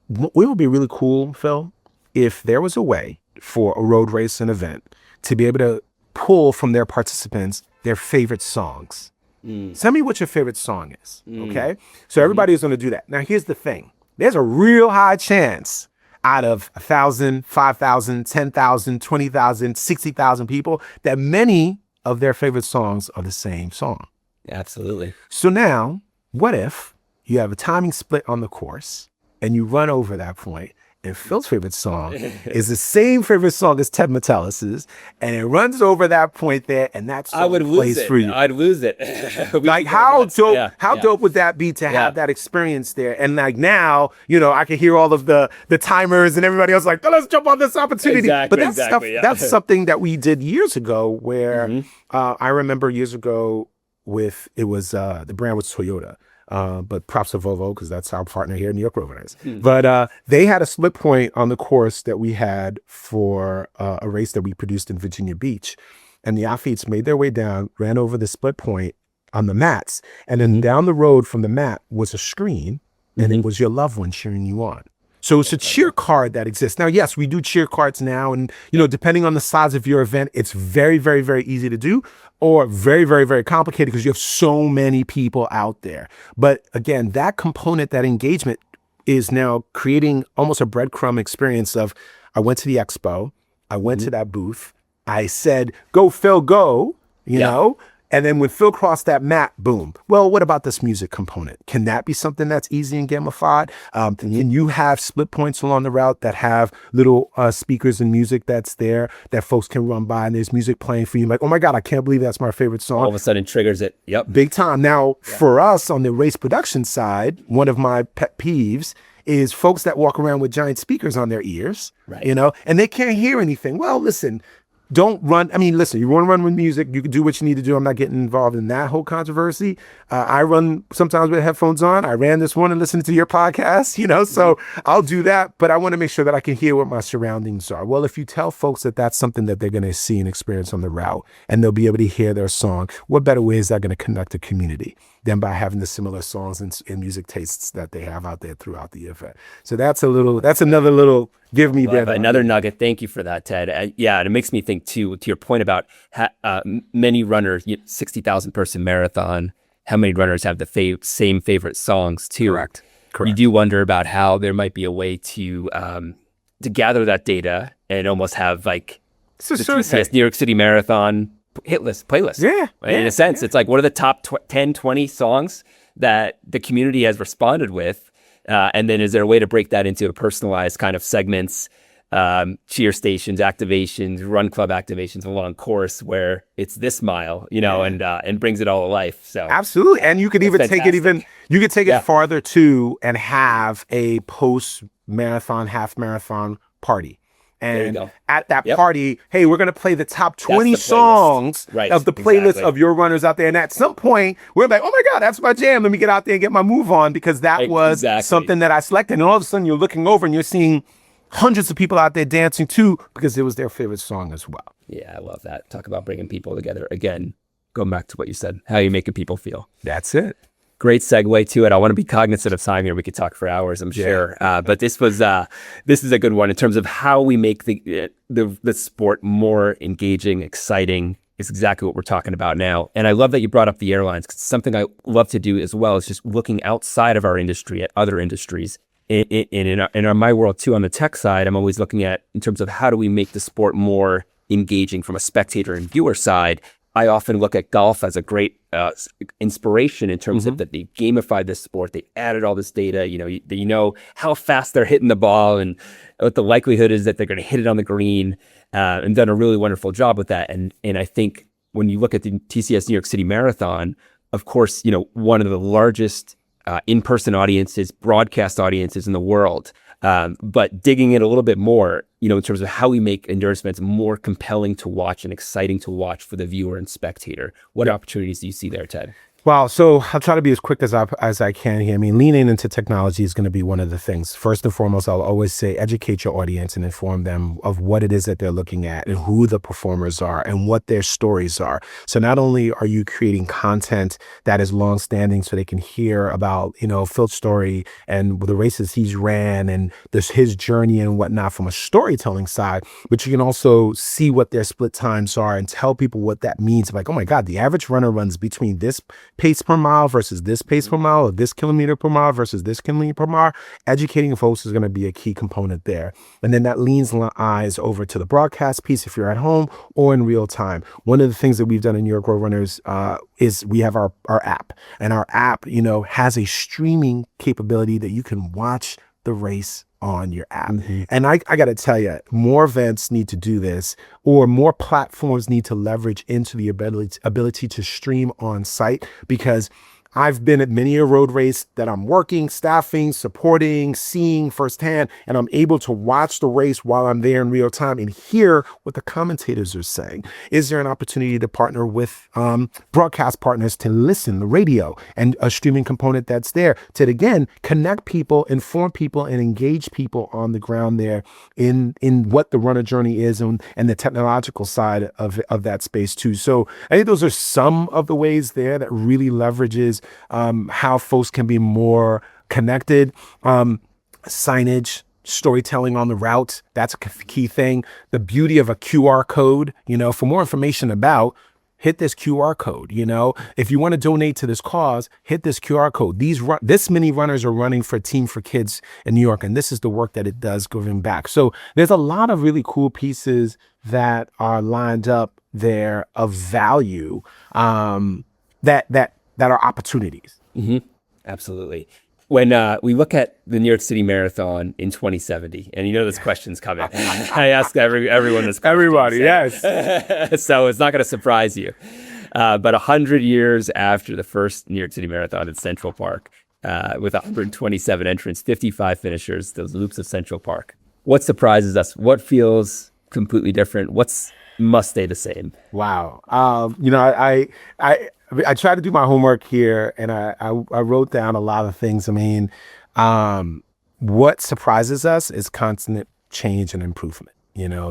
It would be really cool, Phil, if there was a way for a road race and event to be able to pull from their participants their favorite songs. Tell me what your favorite song is, okay? So everybody is going to do that. Now, here's the thing. There's a real high chance out of 1,000, 5,000, 10,000, 20,000, 60,000 people that many of their favorite songs are the same song. Absolutely. So now, what if you have a timing split on the course and you run over that point, and Phil's favorite song is the same favorite song as Ted Metellus's, and it runs over that point there, and that song plays for you. I'd lose it. Like how dope would that be to have that experience there? And like now, I can hear all of the timers and everybody else like, oh, let's jump on this opportunity. Exactly, but that's something that we did years ago where I remember years ago the brand was Toyota. But props to Volvo, because that's our partner here in New York Road Runners. But they had a split point on the course that we had for a race that we produced in Virginia Beach. And the athletes made their way down, ran over the split point on the mats. And then down the road from the mat was a screen, and it was your loved one cheering you on. So it's a cheer card that exists. Now, yes, we do cheer cards now. And, depending on the size of your event, it's very, very, very easy to do, or very, very, very complicated because you have so many people out there. But again, that component, that engagement is now creating almost a breadcrumb experience of, I went to the expo, I went to that booth, I said, go Phil, go, you know, and then when Phil crossed that mat, boom. Well, what about this music component? Can that be something that's easy and gamified? Can you have split points along the route that have little speakers and music that's there that folks can run by, and there's music playing for you? Like, oh my God, I can't believe that's my favorite song. All of a sudden triggers it. Yep. Big time. Now, for us on the race production side, one of my pet peeves is folks that walk around with giant speakers on their ears, you know, and they can't hear anything. Well, listen, don't run. I mean, listen, you want to run with music, you can do what you need to do. I'm not getting involved in that whole controversy. I run sometimes with headphones on. I ran this morning listening to your podcast, you know, so I'll do that. But I want to make sure that I can hear what my surroundings are. Well, if you tell folks that that's something that they're going to see and experience on the route, and they'll be able to hear their song, what better way is that going to connect a community than by having the similar songs and music tastes that they have out there throughout the event? So that's another little give me that. Another nugget. Thank you for that, Ted. And it makes me think too, to your point about many runners, 60,000 person marathon, how many runners have the same favorite songs too? Correct. You do wonder about how there might be a way to gather that data and almost have like the TCS New York City Marathon hit list, playlist. Yeah. In a sense, it's like, what are the top 10, 20 songs that the community has responded with? And then is there a way to break that into a personalized kind of segments, cheer stations, activations, run club activations along course where it's this mile, you know, and brings it all to life. So absolutely. And you could even take it farther too and have a post marathon, half marathon party. And at that party, hey, we're going to play the top 20 songs of the playlist of your runners out there. And at some point, we're like, oh my God, that's my jam. Let me get out there and get my move on, because that was something that I selected. And all of a sudden you're looking over and you're seeing hundreds of people out there dancing too, because it was their favorite song as well. Yeah, I love that. Talk about bringing people together. Again, going back to what you said, how you making people feel. That's it. Great segue to it. I want to be cognizant of time here. We could talk for hours, I'm sure. But this is a good one in terms of how we make the sport more engaging, exciting. Is exactly what we're talking about now. And I love that you brought up the airlines, because something I love to do as well is just looking outside of our industry at other industries. In my world too, on the tech side, I'm always looking at in terms of how do we make the sport more engaging from a spectator and viewer side. I often look at golf as a great inspiration in terms of that they gamified this sport. They added all this data. You know how fast they're hitting the ball and what the likelihood is that they're going to hit it on the green, and done a really wonderful job with that. And I think when you look at the TCS New York City Marathon, of course, one of the largest in-person audiences, broadcast audiences in the world. But digging in a little bit more, in terms of how we make endurance events more compelling to watch and exciting to watch for the viewer and spectator. What opportunities do you see there, Ted? Wow. So I'll try to be as quick as I can here. I mean, leaning into technology is going to be one of the things. First and foremost, I'll always say educate your audience and inform them of what it is that they're looking at and who the performers are and what their stories are. So not only are you creating content that is longstanding so they can hear about, Phil's story and the races he's ran and his journey and whatnot from a storytelling side, but you can also see what their split times are and tell people what that means. Like, oh my God, the average runner runs between this pace per mile versus this pace per mile, or this kilometer per mile versus this kilometer per mile. Educating folks is going to be a key component there. And then that leans eyes over to the broadcast piece if you're at home or in real time. One of the things that we've done in New York Road Runners is we have our app. And our app, has a streaming capability that you can watch the race on your app. And I got to tell you, more events need to do this, or more platforms need to leverage into the ability to stream on site, because I've been at many a road race that I'm working, staffing, supporting, seeing firsthand, and I'm able to watch the race while I'm there in real time and hear what the commentators are saying. Is there an opportunity to partner with broadcast partners to listen, the radio, and a streaming component that's there to, again, connect people, inform people, and engage people on the ground there in what the runner journey is and the technological side of that space too. So I think those are some of the ways there that really leverages how folks can be more connected. Signage, storytelling on the route, that's a key thing. The beauty of a QR code, for more information about, hit this QR code. If you want to donate to this cause, hit this QR code. This many runners are running for Team for Kids in New York, and this is the work that it does giving back. So there's a lot of really cool pieces that are lined up there of value that are opportunities. Mm-hmm. Absolutely. When we look at the New York City Marathon in 2070, and this question's coming. I ask everyone this question. Everybody, yes. So it's not going to surprise you. But 100 years after the first New York City Marathon in Central Park, with 127 entrants, 55 finishers, those loops of Central Park, what surprises us? What feels completely different? What must stay the same? Wow. I tried to do my homework here, and I wrote down a lot of things. I mean, what surprises us is constant change and improvement.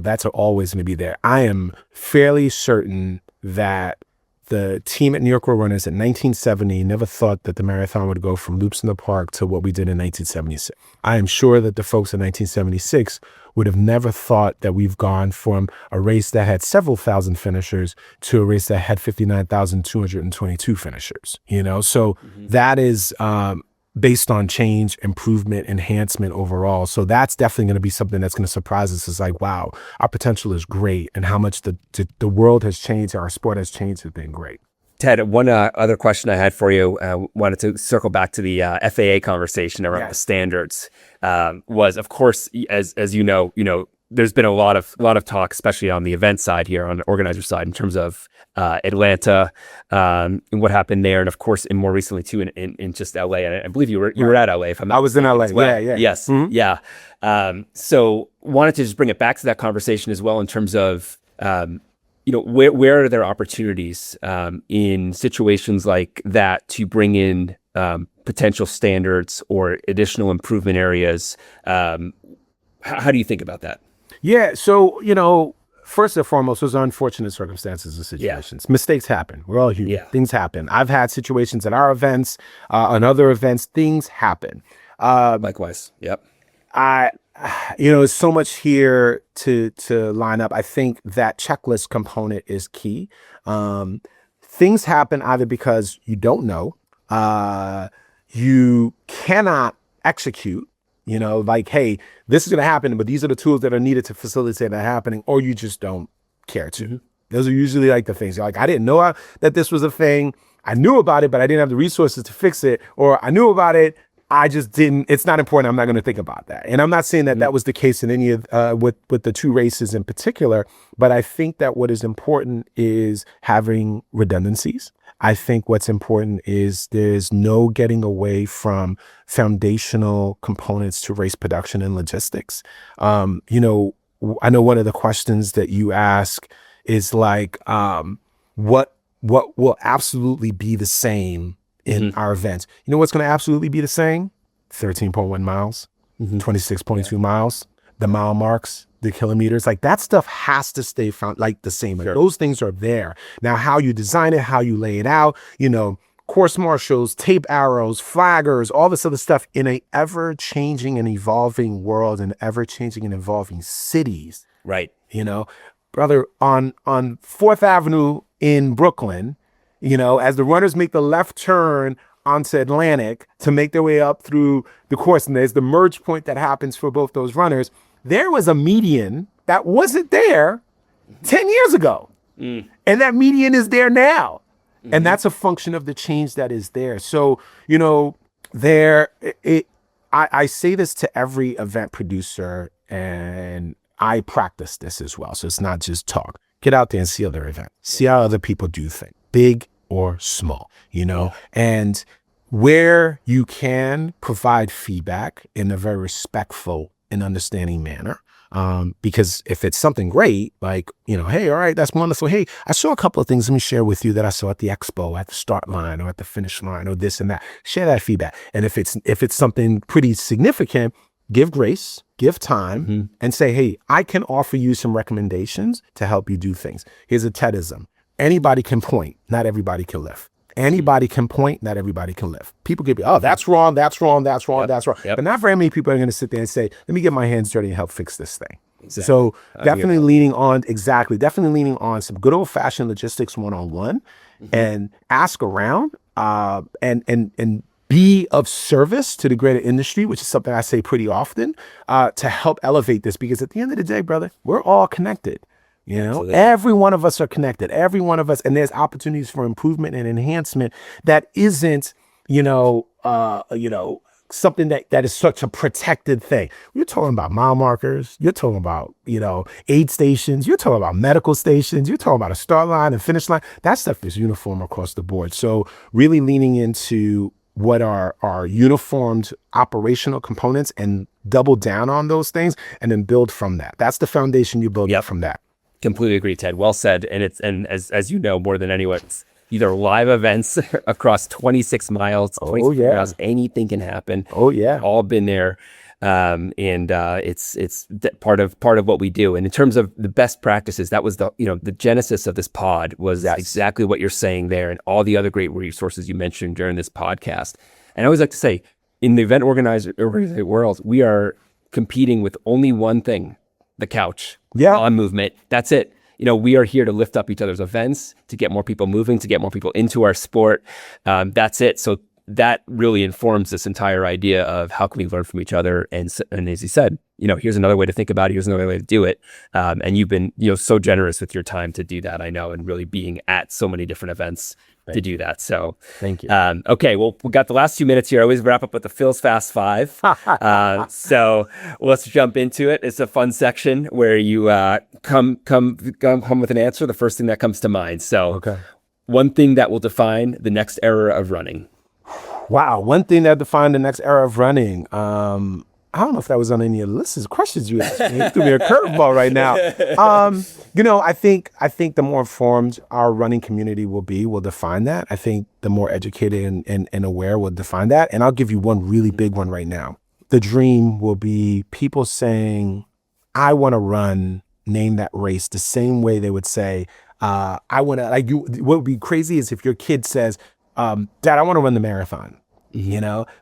That's always going to be there. I am fairly certain that the team at New York Road Runners in 1970 never thought that the marathon would go from loops in the park to what we did in 1976. I am sure that the folks in 1976 would have never thought that we've gone from a race that had several thousand finishers to a race that had 59,222 finishers. So that is based on change, improvement, enhancement overall. So that's definitely going to be something that's going to surprise us. It's like, wow, our potential is great, and how much the world has changed, our sport has changed has been great. Ted, one other question I had for you, wanted to circle back to the FAA conversation around the standards. Was, of course, as you know, there's been a lot of talk, especially on the event side here, on the organizer side, in terms of Atlanta, and what happened there, and of course, and more recently too, in just LA. And I believe you were at LA. If I'm not I was in LA. Well. Yeah. Yes. Mm-hmm. Yeah. So wanted to just bring it back to that conversation as well, in terms of where are there opportunities in situations like that to bring in potential standards or additional improvement areas. How do you think about that? Yeah. So, first and foremost, those are unfortunate circumstances and situations. Yeah. Mistakes happen. We're all human. Yeah. Things happen. I've had situations at our events, on other events, things happen. Likewise. Yep. There's so much here to line up. I think that checklist component is key. Things happen either because you don't know, you cannot execute, like, hey, this is going to happen, but these are the tools that are needed to facilitate that happening, or you just don't care to. Mm-hmm. Those are usually like the things. You're like, I didn't know that this was a thing. I knew about it, but I didn't have the resources to fix it, or I knew about it, I just didn't. It's not important. I'm not going to think about that. And I'm not saying that that was the case in any of with the two races in particular, but I think that what is important is having redundancies. I think what's important is there's no getting away from foundational components to race production and logistics. I know one of the questions that you ask is like, what will absolutely be the same in our events? You know what's going to absolutely be the same? 13.1 miles, 26.2 miles, the mile marks, the kilometers, like that stuff has to stay like the same. Like, those things are there. Now, how you design it, how you lay it out, course marshals, tape arrows, flaggers, all this other stuff in a ever-changing and evolving world and ever-changing and evolving cities. Right. Brother, on 4th Avenue in Brooklyn, as the runners make the left turn onto Atlantic to make their way up through the course, and there's the merge point that happens for both those runners, there was a median that wasn't there 10 years ago. And that median is there now. And that's a function of the change that is there. So, I say this to every event producer, and I practice this as well. So it's not just talk. Get out there and see other events. See how other people do things, big or small, and where you can provide feedback in a very respectful and understanding manner. Because if it's something great, like, hey, all right, that's wonderful. Hey, I saw a couple of things. Let me share with you that I saw at the expo, at the start line, or at the finish line, or this and that. Share that feedback. And if it's something pretty significant, give grace, give time, and say, hey, I can offer you some recommendations to help you do things. Here's a Tedism. Anybody can point, not everybody can lift. Anybody can point, not everybody can lift. People can be, oh, that's wrong, that's wrong, that's wrong, that's wrong. But not very many people are going to sit there and say, let me get my hands dirty and help fix this thing. So definitely leaning on some good old fashioned logistics one-on-one, and ask around, and be of service to the greater industry, which is something I say pretty often, to help elevate this, because at the end of the day, brother, we're all connected. Absolutely. Every one of us are connected, every one of us. And there's opportunities for improvement and enhancement that isn't, something that is such a protected thing. You're talking about mile markers. You're talking about, aid stations. You're talking about medical stations. You're talking about a start line and finish line. That stuff is uniform across the board. So really leaning into what are our uniformed operational components and double down on those things, and then build from that. That's the foundation you build up from that. Completely agree, Ted. Well said. And as you know more than anyone, it's either live events across 26 miles, 26 miles, anything can happen. Oh yeah, all been there, it's part of what we do. And in terms of the best practices, that was the genesis of this pod was exactly what you're saying there, and all the other great resources you mentioned during this podcast. And I always like to say, in the event organizer world, we are competing with only one thing: the couch. On movement. That's it. We are here to lift up each other's events, to get more people moving, to get more people into our sport. That's it. So that really informs this entire idea of how can we learn from each other. And as you said, here's another way to think about it. Here's another way to do it. And you've been, so generous with your time to do that, I know, and really being at so many different events to do that. So thank you. Okay, well, we got the last 2 minutes here. I always wrap up with the Phil's Fast Five. So let's jump into it. It's a fun section where you come with an answer, the first thing that comes to mind. So one thing that will define the next era of running. Wow, one thing that defined the next era of running. I don't know if that was on any of the lists of questions you asked me. You threw me a curveball right now. I think the more informed our running community will define that. I think the more educated and aware will define that. And I'll give you one really big one right now. The dream will be people saying, I want to run, name that race, the same way they would say, I want to, what would be crazy is if your kid says, Dad, I want to run the marathon.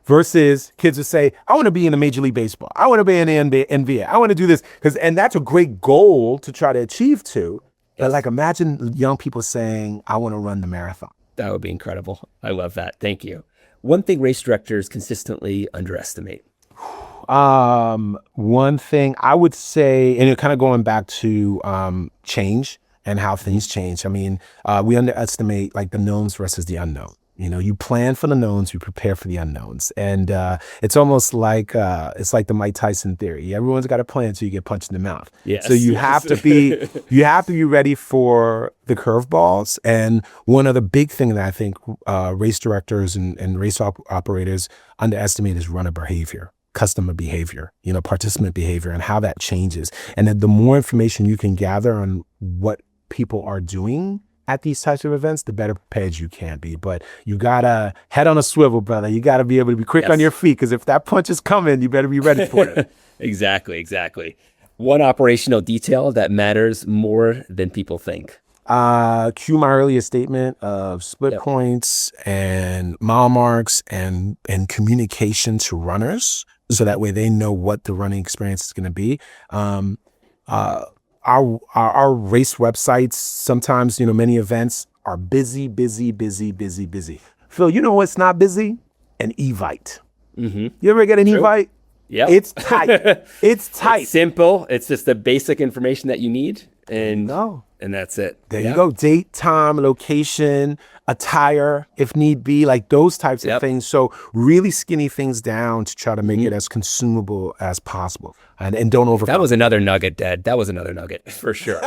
Versus kids would say, I want to be in the Major League Baseball. I want to be in the NBA. I want to do this. And that's a great goal to try to achieve too. But imagine young people saying, I want to run the marathon. That would be incredible. I love that. Thank you. One thing race directors consistently underestimate. One thing I would say, and kind of going back to change and how things change. I mean, we underestimate the knowns versus the unknown. You plan for the knowns, you prepare for the unknowns. And it's almost like the Mike Tyson theory. Everyone's got a plan until you get punched in the mouth. Yes. So you have to be ready for the curveballs. And one other big thing that I think race directors and race operators underestimate is runner behavior, customer behavior, participant behavior, and how that changes. And then the more information you can gather on what people are doing at these types of events, the better prepared you can be. But you gotta head on a swivel, brother. You gotta be able to be quick on your feet, because if that punch is coming, you better be ready for it. Exactly. One operational detail that matters more than people think. Cue my earlier statement of split points and mile marks and communication to runners, so that way they know what the running experience is going to be. Our race websites, sometimes, many events are busy. Phil, you know what's not busy? An Evite. You ever get an Evite? Yeah. It's tight. It's simple. It's just the basic information that you need. And that's it. There you go. Date, time, location, attire, if need be, those types of things. So really skinny things down to try to make it as consumable as possible. And don't overcome. That was another nugget, Dad. That was another nugget for sure.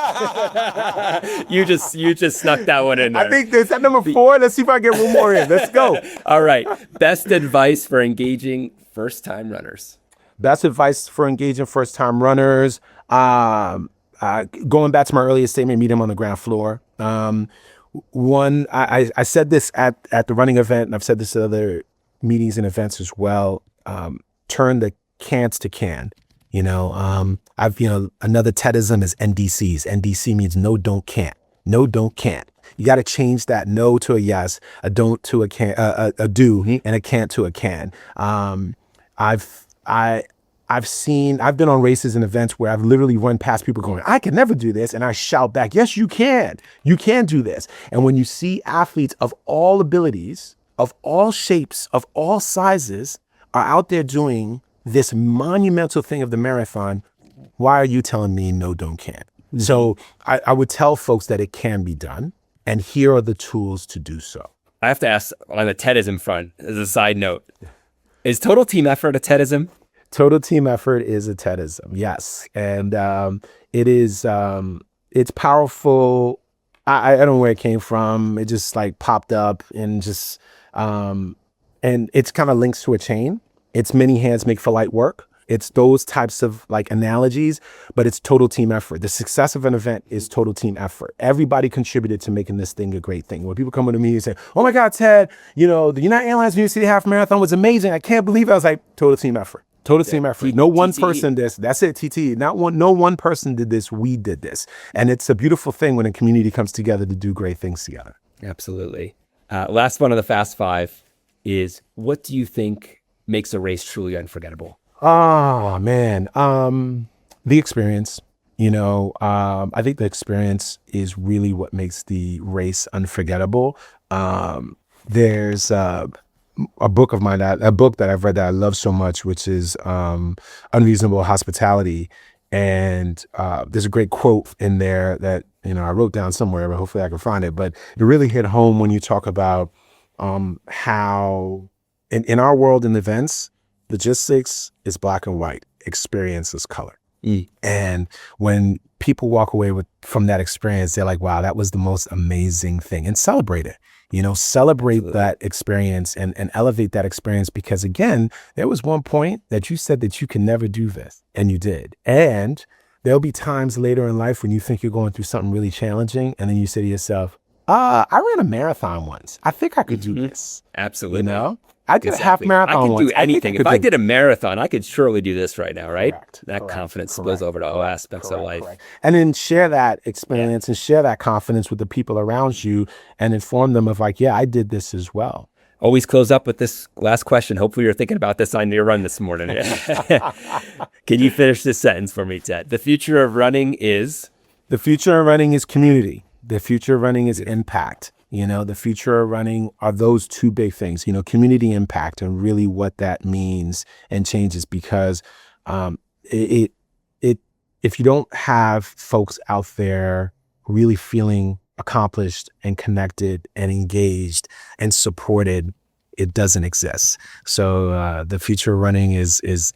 You just snuck that one in there. I think that's at number 4. Let's see if I get one more in. Let's go. All right. Best advice for engaging first-time runners. Best advice for engaging first-time runners. Going back to my earlier statement, meet them on the ground floor. One, I said this at the running event, and I've said this at other meetings and events as well. Turn the can'ts to can. Another Tedism is NDCs. NDC means no, don't, can't. No, don't, can't. You got to change that no to a yes, a don't to a can, a do, and a can't to a can. I've been on races and events where I've literally run past people going, I can never do this. And I shout back, yes, you can. You can do this. And when you see athletes of all abilities, of all shapes, of all sizes are out there doing this monumental thing of the marathon, why are you telling me no, don't, can't? So I would tell folks that it can be done. And here are the tools to do so. I have to ask on the TEDism front, as a side note, is total team effort a TEDism? Total team effort is a TEDism, yes. And it is, it's powerful. I don't know where it came from. It just like popped up and just, and it's kind of links to a chain. It's many hands make for light work. It's those types of like analogies, but it's total team effort. The success of an event is total team effort. Everybody contributed to making this thing a great thing. When people come to me and say, oh my God, Ted, you know, the United Airlines New York City Half Marathon was amazing. I can't believe it. I was like, total team effort. Total team effort. No one person did this. That's it, TT. No one person did this. We did this. And it's a beautiful thing when a community comes together to do great things together. Absolutely. Last one of the Fast Five is, what do you think makes a race truly unforgettable? Oh, man. The experience. You know, I think the experience is really what makes the race unforgettable. There's a book of mine, a book that I've read that I love so much, which is Unreasonable Hospitality. And there's a great quote in there that, you know, I wrote down somewhere, but hopefully I can find it. But it really hit home when you talk about how in our world in events, logistics is black and white, experience is color. And when people walk away from that experience, they're like, wow, that was the most amazing thing. And celebrate it. You know, celebrate that experience and elevate that experience, because again, there was one point that you said that you can never do this, and you did. And there'll be times later in life when you think you're going through something really challenging, and then you say to yourself, I ran a marathon once. I think I could do this. Absolutely. You know? I did a half marathon once. I could do anything. If I did a marathon, I could surely do this right now, right? Correct. That confidence spills over to all aspects of life. And then share that experience and share that confidence with the people around you and inform them of like, yeah, I did this as well. Always close up with this last question. Hopefully you're thinking about this on your run this morning. Can you finish this sentence for me, Ted? The future of running is? The future of running is community. The future of running is impact. You know, the future of running are those two big things, you know, community impact and really what that means and changes, because if you don't have folks out there really feeling accomplished and connected and engaged and supported, it doesn't exist. So the future of running is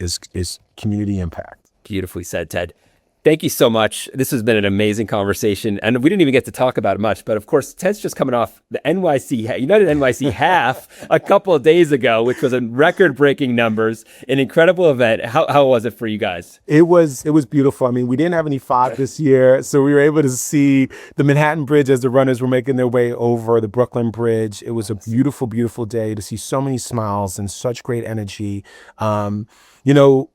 community impact. Beautifully said, Ted. Thank you so much. This has been an amazing conversation. And we didn't even get to talk about it much, but of course, Ted's just coming off the United NYC half a couple of days ago, which was a record-breaking numbers, an incredible event. How was it for you guys? It was beautiful. I mean, we didn't have any fog this year, so we were able to see the Manhattan Bridge as the runners were making their way over the Brooklyn Bridge. It was a beautiful, beautiful day to see so many smiles and such great energy. You know,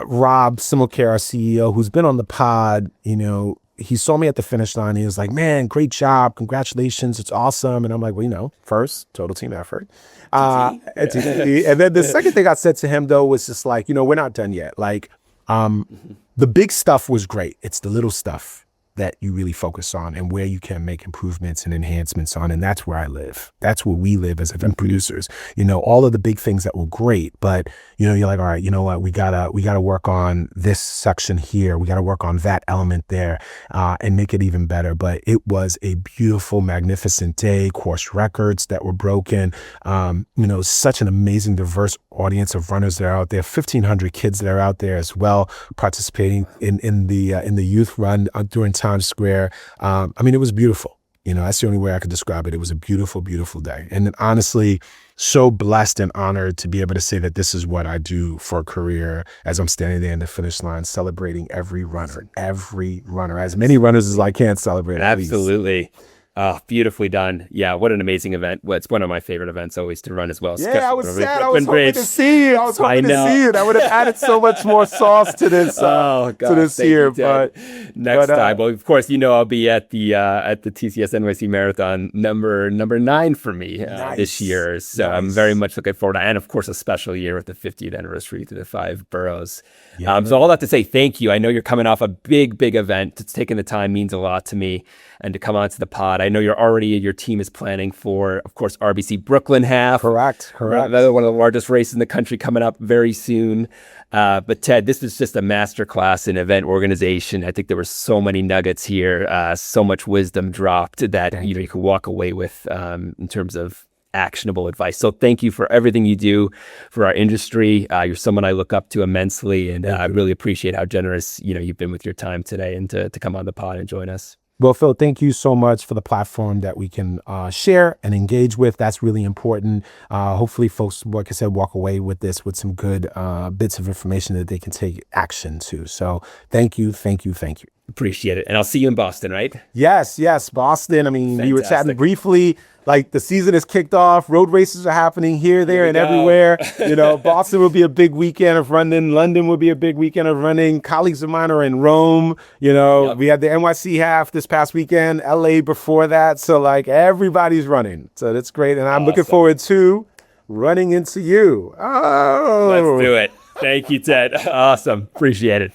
Rob Similcare, our CEO, who's been on the pod, you know, he saw me at the finish line. He was like, man, great job. Congratulations. It's awesome. And I'm like, well, you know, first, total team effort. And then the second thing I said to him, though, was just like, you know, we're not done yet. Like, the big stuff was great. It's the little stuff that you really focus on and where you can make improvements and enhancements on. And that's where I live. That's where we live as event producers. You know, all of the big things that were great, but you know, you're like, all right, you know what, we gotta work on this section here. We gotta work on that element there, and make it even better. But it was a beautiful, magnificent day, course records that were broken. You know, such an amazing, diverse audience of runners that are out there, 1,500 kids that are out there as well, participating in the youth run during Times Square. I mean, it was beautiful. You know, that's the only way I could describe it. It was a beautiful, beautiful day. And then honestly, so blessed and honored to be able to say that this is what I do for a career as I'm standing there in the finish line, celebrating every runner, as many runners as I can celebrate. Absolutely. Oh, beautifully done. Yeah, what an amazing event. Well, it's one of my favorite events always to run as well. Yeah, I was Over sad. I Brooklyn was hoping Bridge. to see you. I was hoping to know. see you. That would have added so much more sauce to this Oh, God, to this thank year. you, Ted. But Next time, well, of course, I'll be at the TCS NYC Marathon number 9 for me Nice. this year. So I'm Nice. very much looking forward to, and of course, a special year with the 50th anniversary to the 5 boroughs. Yeah. So all that to say, thank you. I know you're coming off a big event. It's taking the time means a lot to me, and to come onto the pod. I know your team is planning for, of course, RBC Brooklyn half. Correct. Another one of the largest races in the country coming up very soon. But Ted, this was just a masterclass in event organization. I think there were so many nuggets here, so much wisdom dropped that you can walk away with in terms of actionable advice. So thank you for everything you do for our industry. You're someone I look up to immensely, and I really appreciate how generous you've been with your time today and to come on the pod and join us. Well, Phil, thank you so much for the platform that we can share and engage with. That's really important. Hopefully, folks, like I said, walk away with this with some good bits of information that they can take action to. So thank you. Appreciate it. And I'll see you in Boston, right? Yes, Boston. I mean, we were chatting Fantastic. briefly. Like, the season has kicked off. Road races are happening here, there, and go. everywhere. Boston will be a big weekend of running. London will be a big weekend of running. Colleagues of mine are in Rome. Yep. We had the NYC half this past weekend, LA before that. So, like, everybody's running. So that's great. And I'm looking forward to running into you. Oh. Let's do it. Thank you, Ted. Awesome. Appreciate it.